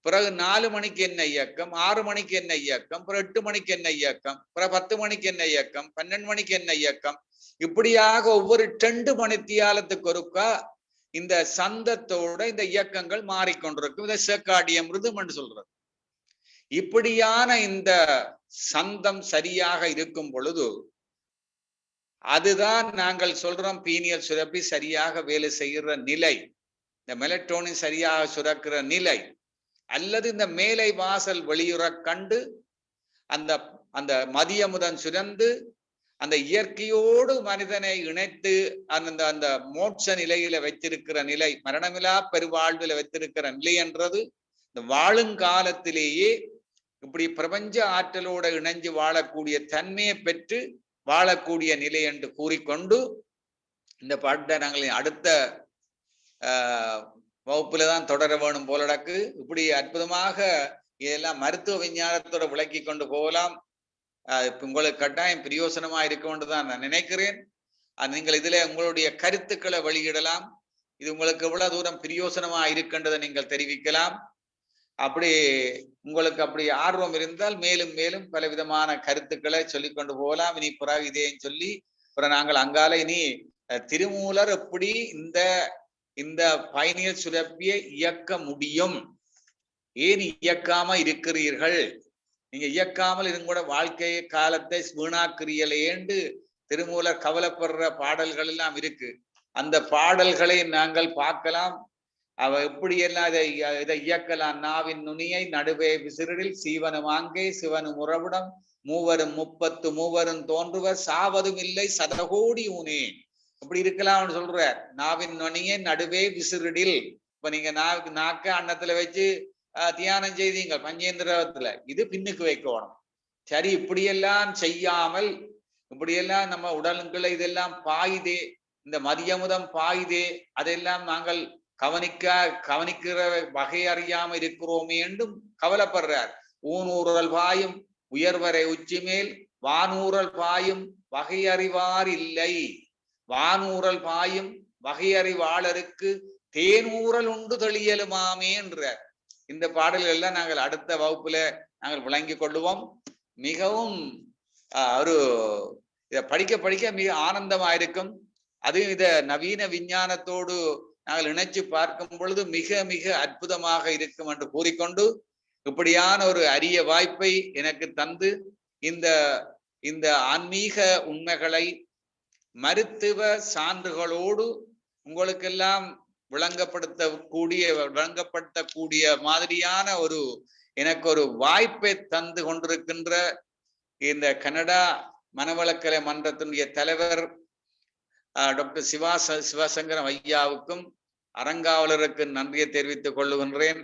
பிறகு 4 மணிக்கு என்ன இயக்கம், 6 மணிக்கு என்ன இயக்கம், பிறகு 8 மணிக்கு என்ன இயக்கம், பிறகு 10 மணிக்கு என்ன இயக்கம், 12 மணிக்கு என்ன இயக்கம், இப்படியாக ஒவ்வொரு 2 மணித்தியாலத்துக்கு ஒருக்கா இந்த சந்தத்தோட இந்த இயக்கங்கள் மாறிக்கொண்டிருக்கும். இதை சர்க்காடியம் ரிதம் என்று சொல்றது. இப்படியான இந்த சந்தம் சரியாக இருக்கும் பொழுது அதுதான் நாங்கள் சொல்றோம் பீனியல் சுரப்பி சரியாக வேலை செய்கிற நிலை, இந்த மெலட்டோனின் சரியாக சுரக்கிற நிலை, அல்லது இந்த மேலை வாசல் வெளியுற கண்டு அந்த அந்த மதியமுதன் சுரந்து அந்த இயற்கையோடு மனிதனை இணைத்து அந்த அந்த மோட்ச நிலையில வைத்திருக்கிற நிலை, மரணமில்லா பெருவாழ்வில் வைத்திருக்கிற நிலை என்றது இந்த வாழுங்காலத்திலேயே இப்படி பிரபஞ்ச ஆற்றலோட இணைஞ்சு வாழக்கூடிய தன்மையை பெற்று வாழக்கூடிய நிலை என்று கூறிக்கொண்டு இந்த பாட்டை நாங்கள் அடுத்த வகுப்புல தான் தொடர வேணும் போலடக்கு. இப்படி அற்புதமாக இதெல்லாம் மருத்துவ விஞ்ஞானத்தோட விளக்கி கொண்டு போகலாம். உங்களுக்கு கட்டாயம் பிரயோசனமா இருக்கும்னு தான் நான் நினைக்கிறேன். நீங்கள் இதுல உங்களுடைய கருத்துக்களை வெளியிடலாம். இது உங்களுக்கு எவ்வளவு தூரம் பிரயோசனமா இருக்கின்றதை நீங்கள் தெரிவிக்கலாம். அப்படி உங்களுக்கு அப்படி ஆர்வம் இருந்தால் மேலும் மேலும் பல விதமான கருத்துக்களை சொல்லிக்கொண்டு போகலாம். இனி பிறகு இதேன்னு சொல்லி அப்புறம் நாங்கள் அங்கால இனி திருமூலர் எப்படி இந்த பைனியல் சுரப்பியை இயக்க முடியும், ஏன் இயக்காம இருக்கிறீர்கள், நீங்க இயக்காமல் இருங்கூட வாழ்க்கையை காலத்தை வீணாக்குறீங்களேன்னு திருமூலர் கவலைப்படுற பாடல்கள் எல்லாம் இருக்கு. அந்த பாடல்களை நாங்கள் பார்க்கலாம். அவ எப்படியெல்லாம் இதை இயக்கலாம். நாவின் நுனியை நடுவே விசிறில் சீவனும் ஆங்கே சிவனும் உறவிடம் மூவரும் 30 மூவரும் தோன்றுவர் சாவதும் இல்லை சதகோடி ஊனே, அப்படி இருக்கலாம்னு சொல்ற. நாவின் நுனியை நடுவே விசிறிடில், இப்ப நீங்க நாக்க அன்னத்துல வச்சு தியானம் செய்தீங்க பஞ்சேந்திரத்துல, இது பின்னுக்கு வைக்கணும். சரி, இப்படியெல்லாம் செய்யாமல் இப்படியெல்லாம் நம்ம உடலுக்குள்ள இதெல்லாம் பாயுதே, இந்த மதியமுதம் பாயுதே, அதெல்லாம் நாங்கள் கவனிக்கிற வகை அறியாம இருக்கிறோமே என்றும் கவலைப்படுறார். ஊனூறல் பாயும் உயர்வரை உச்சி மேல் வானூறல் பாயும் வகை அறிவார் இல்லை, வானூறல் பாயும் வகையறிவாளருக்கு தேனூறல் உண்டு தெளியலுமாமே என்றார். இந்த பாடல்கள் எல்லாம் நாங்கள் அடுத்த வகுப்புல நாங்கள் விளங்கிக் கொள்ளுவோம். மிகவும் ஒரு இதை படிக்க படிக்க மிக ஆனந்தமா இருக்கும். அதுவும் இத நவீன விஞ்ஞானத்தோடு நாங்கள் இணைச்சு பார்க்கும் பொழுது மிக மிக அற்புதமாக இருக்கும் என்று கூறிக்கொண்டு, இப்படியான ஒரு அரிய வாய்ப்பை எனக்கு தந்து இந்த ஆன்மீக உண்மைகளை மருத்துவ சான்றுகளோடு உங்களுக்கெல்லாம் விளங்கப்படுத்தக்கூடிய மாதிரியான எனக்கு ஒரு வாய்ப்பை தந்து கொண்டிருக்கின்ற இந்த கனடா மனவளக்கலை மன்றத்தினுடைய தலைவர் டாக்டர் சிவசங்கரம் ஐயாவுக்கும் அறங்காவலருக்கு நன்றியை தெரிவித்துக் கொள்ளுகின்றேன்.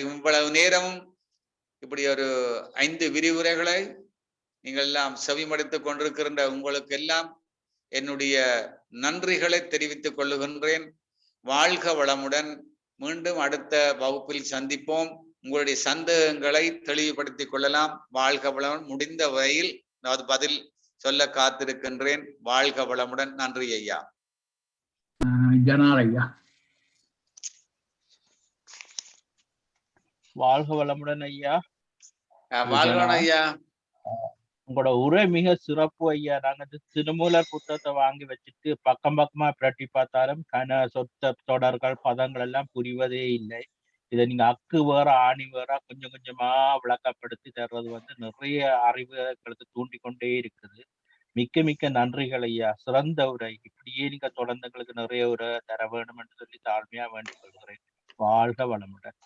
இவ்வளவு நேரமும் இப்படி ஒரு 5 விரிவுரைகளை நீங்கள் எல்லாம் செவிமடுத்துக் கொண்டிருக்கின்ற உங்களுக்கு எல்லாம் என்னுடைய நன்றிகளை தெரிவித்துக் கொள்ளுகின்றேன். வாழ்க வளமுடன். மீண்டும் அடுத்த வகுப்பில் சந்திப்போம். உங்களுடைய சந்தேகங்களை தெளிவுபடுத்திக் கொள்ளலாம். வாழ்க வளமுடன். முடிந்த வகையில் பதில் சொல்ல காத்திருக்கின்றேன். வாழ்க வளமுடன். நன்றி ஐயா. வாழ்க வளமுடன் ஐயா. வாழ்க ஐயா. உங்களோட உரை மிக சிறப்பு ஐயா. நாங்க திருமூலர் புத்தகத்தை வாங்கி வச்சுட்டு பக்கம் பக்கமா பிரட்டி பார்த்தாலும் சொத்த தொடர்கள் பதங்கள் எல்லாம் புரிவதே இல்லை. இதை நீங்க அக்கு வேற ஆணி வேற கொஞ்சம் கொஞ்சமா விளக்கப்படுத்தி தர்றது நிறைய அறிவுகளுக்கு தூண்டி கொண்டே இருக்குது. மிக்க மிக்க நன்றிகள் ஐயா. சிறந்த உரை. இப்படியே நீங்க தொடர்ந்துங்களுக்கு நிறைய உரை தர வேண்டும் என்று சொல்லி தாழ்மையா வேண்டிக் கொள்கிறேன். வாழ்க வளமுடன்.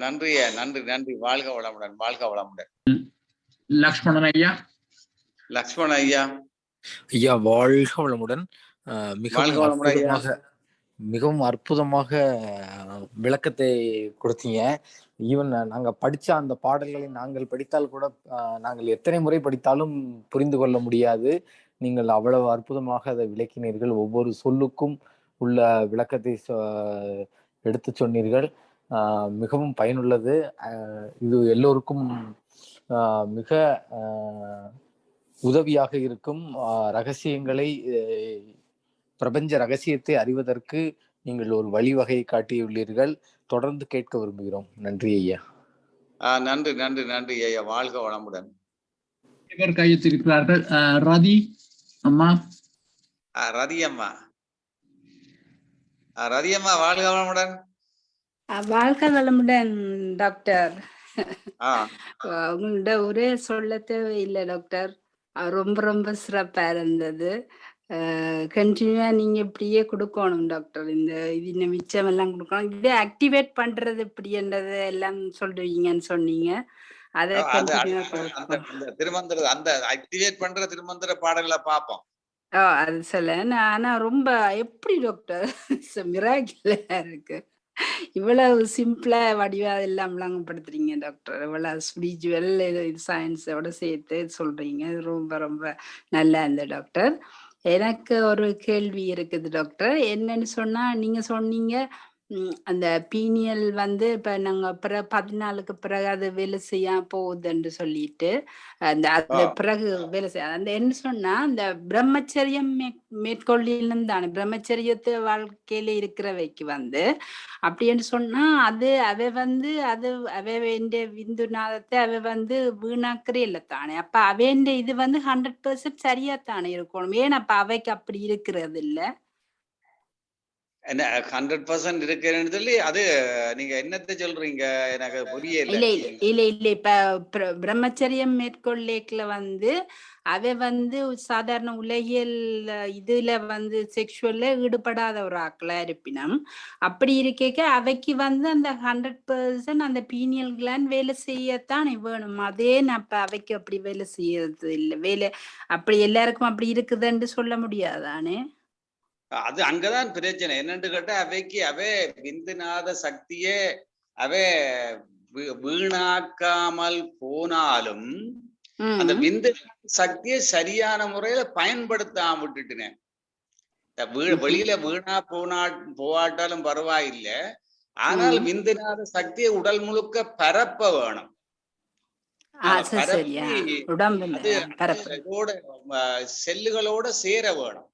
நன்றி நன்றி நன்றி. வாழ்க வளமுடன். வாழ்க வளமுடன். லக்ஷ்மணன் ஐயா. லக்ஷ்மணன் ஐயா. ஐயா வாழ்க வளமுடன். மிகவும் அற்புதமாக விளக்கத்தை கொடுத்தீங்க. ஈவன் நாங்க படிச்ச அந்த பாடல்களை நாங்கள் படித்தால் கூட நாங்கள் எத்தனை முறை படித்தாலும் புரிந்து கொள்ள முடியாது. நீங்கள் அவ்வளவு அற்புதமாக அதை விளக்கினீர்கள். ஒவ்வொரு சொல்லுக்கும் உள்ள விளக்கத்தை எடுத்து சொன்னீர்கள். மிகவும் பயனுள்ளது. இது எல்லோருக்கும் மிக உதவியாக இருக்கும். ரகசியங்களை பிரபஞ்ச ரகசியத்தை அறிவதற்கு நீங்கள் ஒரு வழிவகையை காட்டியுள்ளீர்கள். தொடர்ந்து கேட்க விரும்புகிறோம். நன்றி ஐயா. நன்றி நன்றி நன்றி ஐயா. வாழ்க வளமுடன். இவர் கையெழுத்திருக்கிறார்கள். ரதி அம்மா. ரதி அம்மா. ரதி அம்மா வாழ்க வளமுடன். வாழ்க வளமுடன் டாக்டர். உங்கள்ட ஒரே சொல்ல தேவையில்லை டாக்டர். ரொம்ப ரொம்ப சிறப்பா இருந்தது. கண்டினியூவா நீங்க இப்படியே கொடுக்கணும் டாக்டர். இந்த மிச்சம் எல்லாம் கொடுக்கணும். இதே ஆக்டிவேட் பண்றது இப்படின்றது எல்லாம் சொல்றீங்கன்னு சொன்னீங்க. அதை திருமந்திர அந்த ஆக்டிவேட் பண்ற திருமந்திர பாடல்களை பார்ப்போம். அது சொல்ல. ஆனா ரொம்ப எப்படி டாக்டர் மிராக்கிளா இருக்கு. இவ்வளவு சிம்பிளா வடிவா எல்லாம் விளங்கப்படுத்துறீங்க டாக்டர். இவ்வளவு ஸ்பிரிச்சுவல் சயின்ஸோட சேர்த்து சொல்றீங்க. ரொம்ப ரொம்ப நல்லா இருந்த டாக்டர். எனக்கு ஒரு கேள்வி இருக்குது டாக்டர். என்னன்னு சொன்னா, நீங்க சொன்னீங்க அந்த பீனியல் இப்ப நாங்க 14க்கு பிறகு அது வேலை செய்ய போகுதுன்னு சொல்லிட்டு அது பிறகு வேலை செய்ய அந்த என்ன சொன்னா அந்த பிரம்மச்சரியம் மேற்கொள்ளும் தானே பிரம்மச்சரியத்தை வாழ்க்கையில இருக்கிறவைக்கு அப்படின்னு சொன்னா அது அவ விந்துநாதத்தை வீணாக்குறே இல்லை தானே. அப்ப அவேண்ட இது 100% சரியாத்தானே இருக்கணும். ஏன் அப்ப அவைக்கு அப்படி இருக்கிறது இல்ல? 100% இருக்கிறேன்னு சொல்லி அது நீங்க என்னத்தை சொல்றீங்க? எனக்கு புரியல. இல்ல இப்ப பிரம்மச்சரியம் மேற்கொள்ளேக்குல அவ சாதாரண உலகியல் இதுல செக்ஷுவல்ல ஈடுபடாத ஒரு ஆக்களா இருப்பினும் அப்படி இருக்க அவைக்கு அந்த 100% அந்த பீனியல் கிளாண்ட் வேலை செய்யத்தான் வேணும். அதே அப்ப அவைக்கு அப்படி வேலை செய்யறது இல்லை. வேலை அப்படி எல்லாருக்கும் அப்படி இருக்குதுன்னு சொல்ல முடியாதானே? அது அங்கதான் பிரச்சனை. என்னன்னு கேட்டா அவை விந்துநாத சக்தியே வீணாக்காமல் போனாலும் அந்த விந்து சக்தியை சரியான முறையில பயன்படுத்தாம விட்டுட்டேன். வெளியில வீணா போவாட்டாலும் பரவாயில்லை. ஆனால் விந்துநாத சக்தியை உடல் முழுக்க பரப்ப வேணும். செல்லுகளோட சேர வேணும்.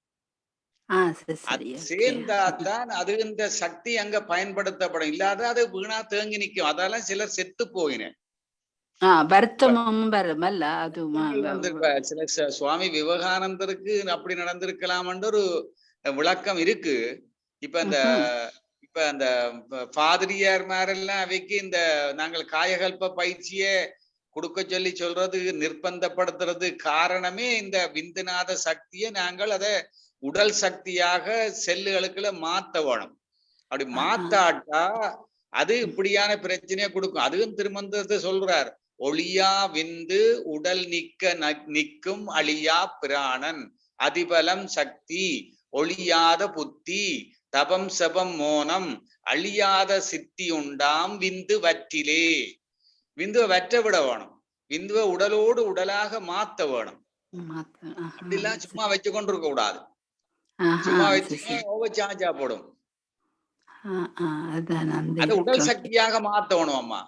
சரி அது சரி ஓகே. சேர்ந்தாதான் அது இந்த சக்தி அங்க பயன்படுத்தப்படும். இல்லாத அது வீணா தேங்கி நிக்கும். அதெல்லாம் சிலர் செத்து போயின. வருத்தமும் வருமல்ல அதுவும். வந்து இப்ப சில சுவாமி விவேகானந்தருக்கு அப்படி நடந்திருக்கலாம்ன்ற ஒரு விளக்கம் இருக்கு. இப்ப இந்த இப்ப அந்த பாதிரியார் மாரெல்லாம் அவைக்கு இந்த நாங்கள் காயகல்ப பயிற்சியே கொடுக்க சொல்லி சொல்றது நிர்பந்தப்படுத்துறது காரணமே இந்த விந்துநாத சக்தியை நாங்கள் அதை உடல் சக்தியாக செல்லுகளுக்குள்ள மாத்த வேணும். அப்படி மாத்தாட்டா அது இப்படியான பிரச்சனையை கொடுக்கும். அதுவும் திருமந்திரத்தை சொல்றார், ஒளியா விந்து உடல் நிற்கும் அழியா பிராணன் அதிபலம் சக்தி ஒளியாத புத்தி தபம் செபம் மோனம் அழியாத சித்தி உண்டாம் விந்து வற்றிலே. விந்துவை வற்ற விட வேணும். விந்துவை உடலோடு உடலாக மாத்த வேணும். அப்படிலாம் சும்மா வச்சு கொண்டு இருக்க கூடாது. சும்மா வச்சு சாஞ்சா போடும். அது உடல் சக்தியாக மாத்தணும் அம்மா.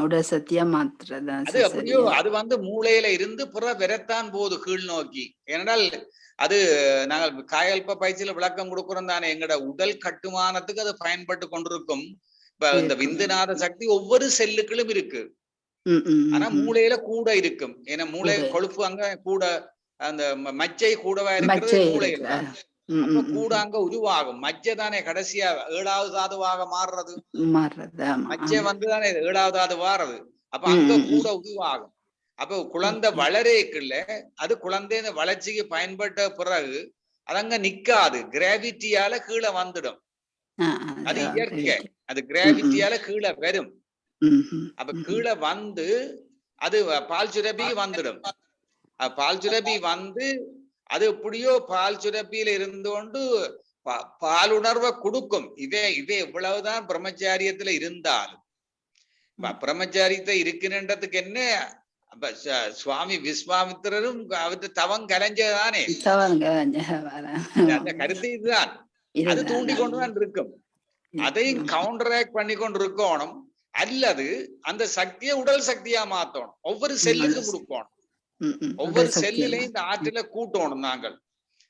உடல் சக்தியா மாத்துறது அது அப்படியோ அது வந்து மூளையில இருந்து புற விரத்தான் போது கீழ் நோக்கி. ஏனென்றால் அது நாங்கள் காயல்ப பயிற்சியில விளக்கம் கொடுக்கிறோம் தானே, எங்கட உடல் கட்டுமானத்துக்கு அது பயன்பட்டு கொண்டிருக்கும். இப்ப இந்த விந்துநாத சக்தி ஒவ்வொரு செல்லுக்களும் இருக்கு. ஆனா மூளையில கூட இருக்கும். ஏன்னா மூளை கொழுப்பு அங்க கூட, அந்த மச்சை கூடவா இருக்கிறது மூளையில. அப்ப கூட அங்க உருவாகும். மச்சை தானே கடைசியா 7வது தாதுவாக மாறுறது. மச்சை வந்துதானே 7வது தாது மாறுறது. அப்ப அங்க கூட உருவாகும். அப்ப குழந்தை வளரேக்குள்ள அது குழந்தை வளர்ச்சிக்கு பயன்பட்ட பிறகு அது அங்க நிக்காது, கிராவிட்டியால கீழே வந்துடும். அது இயற்கை. அது கிராவிட்டியால கீழே வரும். அப்ப கீழே வந்து அது பால் சுரப்பிக்கு வந்துடும். பால் சுரப்பி வந்து அது எப்படியோ பால் சுரப்பியில இருந்து கொண்டு பாலுணர்வை கொடுக்கும். இவே எவ்வளவுதான் பிரம்மச்சாரியத்துல இருந்தாலும் பிரம்மச்சாரியத்தை இருக்கிறன்றதுக்கு என்ன, சுவாமி விஸ்வாமித்திரரும் அவற்றை தவம் கலைஞ்சதானே. அந்த கருத்து இதுதான். அது தூண்டி கொண்டுதான் இருக்கும். அதையும் கவுண்டராக்ட் பண்ணி கொண்டு இருக்கணும். அல்லது அந்த சக்தியை உடல் சக்தியா மாத்தணும். ஒவ்வொரு செல்லுக்கும் கொடுக்கணும். ஒவ்வொரு செல்லுலையும் இந்த ஆற்றலை கூட்டணும் நாங்கள்.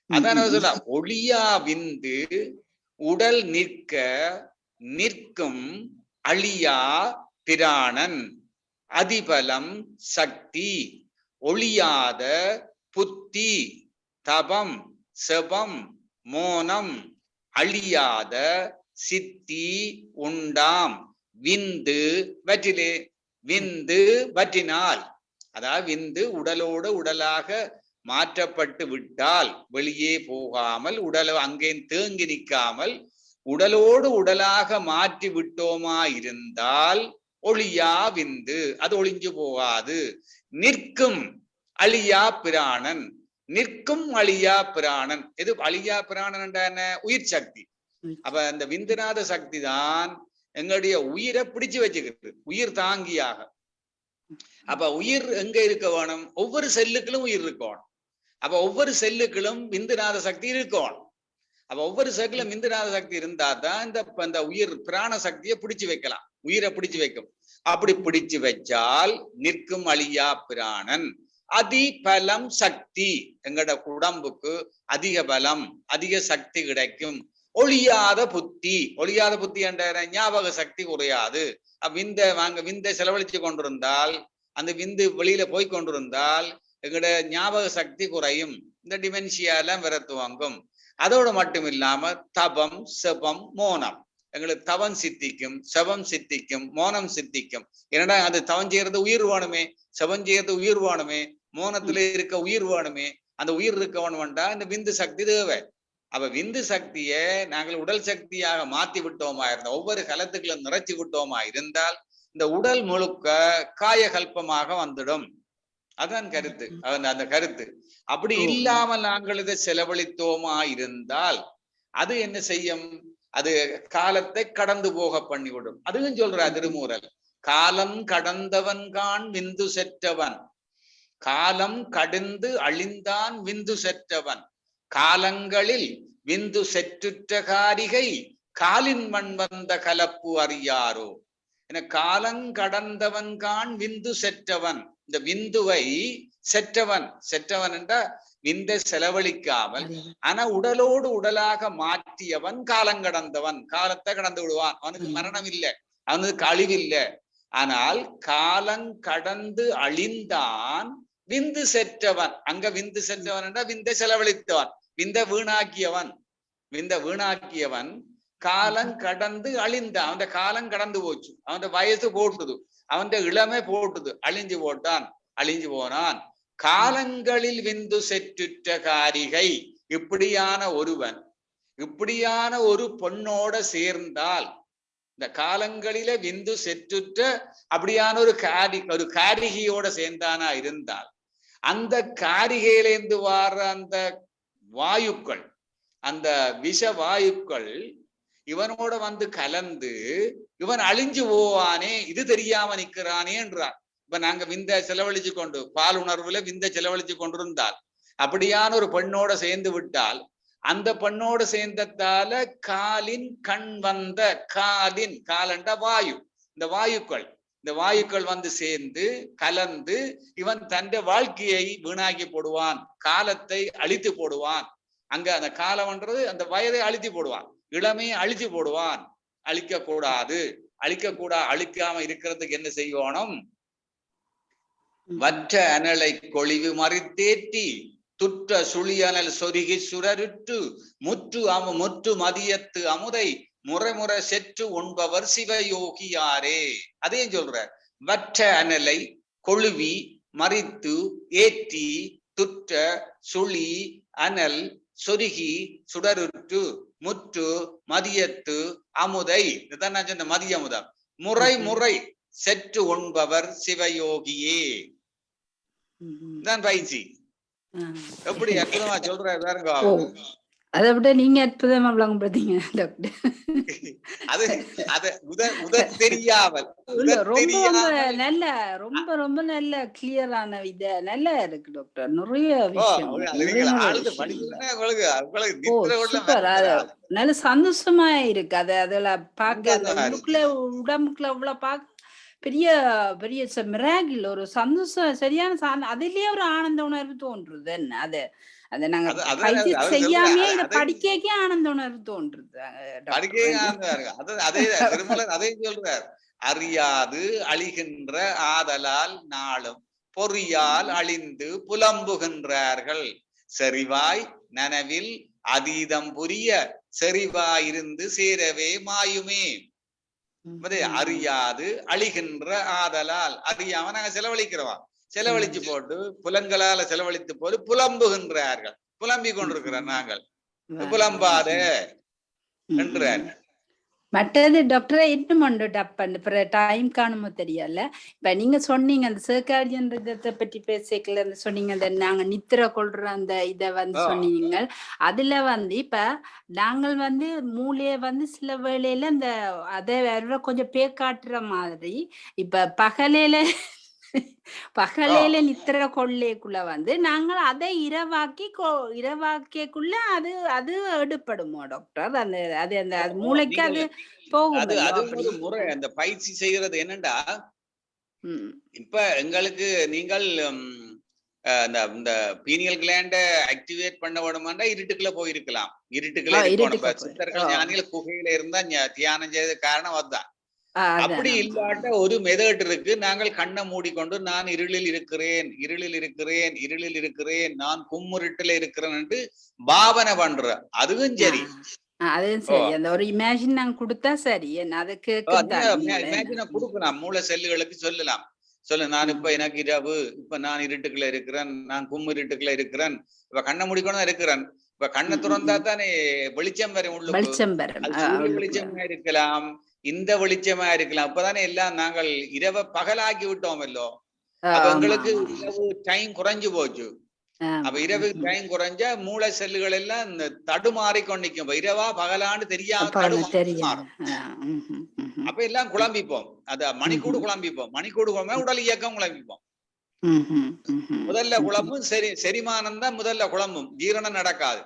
அதான் சொல்ல, ஒளியா விந்து உடல் நிற்கும் அழியா பிராணன் அதிபலம் சக்தி ஒளியாத புத்தி தபம் செபம் மோனம் அழியாத சித்தி உண்டாம் விந்து வற்றிலே. விந்து வற்றினால், அதாவது விந்து உடலோடு உடலாக மாற்றப்பட்டு விட்டால், வெளியே போகாமல் உடல் அங்கே தேங்கி நிற்காமல் உடலோடு உடலாக மாற்றி விட்டோமா இருந்தால் ஒளியா விந்து, அது ஒளிஞ்சு போகாது. நிற்கும் அழியா பிராணன். நிற்கும் அழியா பிராணன். எது அழியா பிராணன் என்ன? உயிர் சக்தி. அப்ப அந்த விந்துநாத சக்தி தான் எங்களுடைய உயிரை பிடிச்சு வச்சுக்கிறது, உயிர் தாங்கியாக. அப்ப உயிர் எங்க இருக்க வேணும்? ஒவ்வொரு செல்லுக்களும் உயிர் இருக்கணும். அப்ப ஒவ்வொரு செல்லுக்களும் விந்துநாத சக்தி இருக்கணும். அப்ப ஒவ்வொரு செல்லுக்கும் விந்துநாத சக்தி இருந்தா தான் இந்த உயிர் பிராண சக்தியை பிடிச்சு வைக்கலாம், உயிரை பிடிச்சு வைக்கும். அப்படி பிடிச்சு வச்சால் நிற்கும் அழியா பிராணன் அதிபலம் சக்தி. எங்கட உடம்புக்கு அதிக பலம், அதிக சக்தி கிடைக்கும். ஒளியாத புத்தி. ஒளியாத புத்தி என்ற ஞாபக சக்தி குறையாது. விந்தை செலவழிச்சு கொண்டிருந்தால், அந்த விந்து வெளியில போய் கொண்டிருந்தால் எங்கட ஞாபக சக்தி குறையும். இந்த டிமென்ஷியா எல்லாம் விரத்துவாங்கும். அதோடு மட்டும் இல்லாம தபம் செபம் மோனம், எங்களுக்கு தவம் சித்திக்கும், செபம் சித்திக்கும், மோனம் சித்திக்கும். ஏன்னா அது தவம் செய்யறது உயிர் வேணுமே, செபம் செய்யறது உயிர் வேணுமே, மோனத்துல இருக்க உயிர் வேணுமே. அந்த உயிர் இருக்க வேணும்டா இந்த விந்து சக்தி தேவை. அப்ப விந்து சக்தியை நாங்கள் உடல் சக்தியாக மாத்தி விட்டோமா இருந்தால், ஒவ்வொரு கலத்துக்களும் நிறைச்சி விட்டோமா இருந்தால் இந்த உடல் முழுக்க காயகல்பமாக வந்துடும். அதான் கருத்து. அந்த கருத்து அப்படி இல்லாமல் நாங்கள் இதை செலவழித்தோமா இருந்தால் அது என்ன செய்யும்? அது காலத்தை கடந்து போக பண்ணிவிடும். அதுவும் சொல்ற திருமூரல், காலம் கடந்தவன் கான் விந்து செற்றவன், காலம் கடந்து அழிந்தான் விந்து செற்றவன், காலங்களில் விந்து செற்றுற்ற காரிகை காலின் மண் வந்த கலப்பு அறியாரோ. என காலம் கடந்தவன் கான் விந்து செற்றவன். இந்த விந்துவை செற்றவன் என்ற விந்தை செலவழிக்காமல் ஆனா உடலோடு உடலாக மாற்றியவன் காலங்கடந்தவன், காலத்தை கடந்து விடுவான். அவனுக்கு மரணம் இல்லை, அவனுக்கு அழிவில்லை. ஆனால் காலங்கடந்து அழிந்தான் விந்து செற்றவன். அங்க விந்து செற்றவன் என்ற விந்தை செலவழித்தவன், விந்தை வீணாக்கியவன் காலம் கடந்து அழிந்தான். அவன் காலம் கடந்து போச்சு, அவன் வயசு போட்டுது, அவன் இளமை போட்டுது, அழிஞ்சு போனான். காலங்களில் விந்து செற்றுற்ற காரிகை. இப்படியான ஒரு பொண்ணோட சேர்ந்தால், இந்த காலங்களில விந்து செற்றுற்ற அப்படியான ஒரு காரிகையோட சேர்ந்தானா இருந்தால், அந்த காரிகையிலேந்து வார அந்த வாயுக்கள், அந்த விஷ வாயுக்கள் இவனோட வந்து கலந்து இவன் அழிஞ்சு போவானே, இது தெரியாம நிக்கிறானே என்றார். இப்ப நாங்க விந்த செலவழிச்சு கொண்டு பால் உணர்வுல விந்த செலவழிச்சு கொண்டிருந்தால், அப்படியான ஒரு பெண்ணோட சேர்ந்து விட்டால், அந்த பெண்ணோட சேர்ந்ததால காலின் கண் வந்த காலண்ட வாயு, இந்த வாயுக்கள் வந்து சேர்ந்து கலந்து இவன் தன் வாழ்க்கையை வீணாக்கி போடுவான், காலத்தை அழித்து போடுவான். அங்க அந்த காலம்ன்றது அந்த வயதை அழித்து போடுவான், இளமையை அழித்து போடுவான். அழிக்காம இருக்கிறதுக்கு என்ன செய்யணும்? வற்ற அனலை கொழிவு மறித்தேற்றி துற்ற சுழியனல் சொருகி சுரருற்று முற்று மதியத்து அமுதை முறை செற்று உண்பவர் சிவயோகியாரே. அதையும் சொல்ற. வற்ற அனலை கொழுவி மறித்து ஏற்றி துற்ற சுழி அனல் சொருகி சுடருற்று முற்று மதியத்து அமுதை, இதுதான் நான் சொன்ன மதிய அமுதம். முறை செற்று உண்பவர் சிவயோகியே தான் பயிற்சி. எப்படி அற்புதமா சொல்ற பாருங்க. அதை விட நீங்க அற்புதமா விளங்கப்படுத்தீங்க டாக்டர். தெரியாமல் ரொம்ப நல்ல கிளியரான இத நல்லா இருக்கு டாக்டர். நிறைய விஷயம் நல்ல சந்தோஷமா இருக்கு. அதெல்லாம் பார்க்க உடம்புக்குள்ள இவ்வளவு பார்க்க பெரிய பெரிய மிராக்கிள், ஒரு சந்தோஷம், சரியான அதிலேயே ஒரு ஆனந்த உணர்வு தோன்றுது. என்ன அதை நாங்க செய்யாமே இதை படிக்கே ஆனந்த உணர்வு தோன்றுது. அதையும் சொல்றார். அறியாது அழிகின்ற ஆதலால் நாளும் பொறியால் அழிந்து புலம்புகின்றார்கள். செறிவாய் நனவில் அதீதம் புரிய செறிவாயிருந்து சேரவே மாயுமே. அறியாது அழிகின்ற ஆதலால், அறியாம நாங்க செலவழிச்சு போட்டு புலன்களால செலவழித்து போது புலம்புகின்றார்கள், புலம்பிக் கொண்டிருக்கிறோம் நாங்கள். புலம்பாத என்றார். மற்றது டாக்டரை இன்னும் ஒன்று டப்ப டைம் காணுமோ தெரியல. இப்ப நீங்க சொன்னீங்க அந்த சர்க்காரியன் இதை பற்றி பேசிக்கல சொன்னீங்க, அந்த நாங்க நித்திர கொள்ற அந்த இதை வந்து சொன்னீங்க. அதுல வந்து இப்ப நாங்கள் வந்து மூளைய வந்து சில வேளையில அந்த அதை கொஞ்சம் பேக்காட்டுற மாதிரி, இப்ப பகலையில நித்திர கொள்ளைக்குள்ள வந்து நாங்கள் அதை இரவாக்கிக்குள்ள அது எடுப்படுமோ டாக்டர்? அந்த மூளைக்கு அது போகும். அது முறை அந்த பயிற்சி செய்யறது என்னண்டா, இப்ப எங்களுக்கு நீங்கள் இந்த பீனியல் கிளாண்ட ஆக்டிவேட் பண்ண வேணுமாண்டா இருட்டுக்குள்ள போயிருக்கலாம். இருட்டுக்குள்ள சித்தர்கள் ஞானிகள் குகையில இருந்தா தியானம் செய்த காரணம் அதுதான். அப்படி இல்லாட்ட ஒரு மெதட் இருக்கு. நாங்கள் கண்ணை மூடிக்கொண்டு நான் இருளில் இருக்கிறேன் நான் கும்முருட்டுல இருக்கிறேன் என்று பாவனை பண்ற, அதுவும் சரி. அந்த ஒரு இமேஜின் நாங்க கொடுத்தா சரி. கொடுக்கலாம், மூளை செல்லுகளுக்கு சொல்லலாம். நான் இப்ப எனக்கு இரவு, இப்ப நான் இருட்டுக்குள்ள இருக்கிறேன், நான் கும்முருட்டுக்குள்ள இருக்கிறேன், இப்ப கண்ணை மூடிக்கொண்டு இருக்கிறேன். இப்ப கண்ணை திறந்தா தானே வெளிச்சம் வரும், உள்ளுக்கு வெளிச்சமா இருக்கலாம், இந்த வெளிச்சமா இருக்கலாம். அப்பதானே எல்லாம் நாங்கள் இரவை பகலாக்கி விட்டோமல்லோ. அப்ப எங்களுக்கு இரவு டைம் குறைஞ்சு போச்சு. அப்ப இரவு டைம் குறைஞ்ச மூளை செல்லுகள் எல்லாம் இந்த தடுமாறி கொண்டிக்கும். இரவா பகலான்னு தெரியாம தடுமாறும். அப்ப எல்லாம் குழம்பிப்போம். அத மணிக்கூடு குழம்பும், உடல் இயக்கம் குழம்பிப்போம். முதல்ல குழம்பும் செரிமானம் தான் முதல்ல குழம்பும், ஜீரணம் நடக்காது.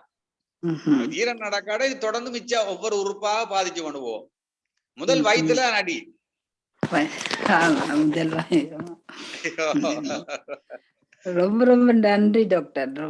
ஜீரணம் நடக்காது, தொடர்ந்து மிச்சம் ஒவ்வொரு உறுப்பாக பாதிச்சு பண்ணுவோம். முதல் வயிற்றுல அடி. ரொம்ப ரொம்ப நன்றி டாக்டர்.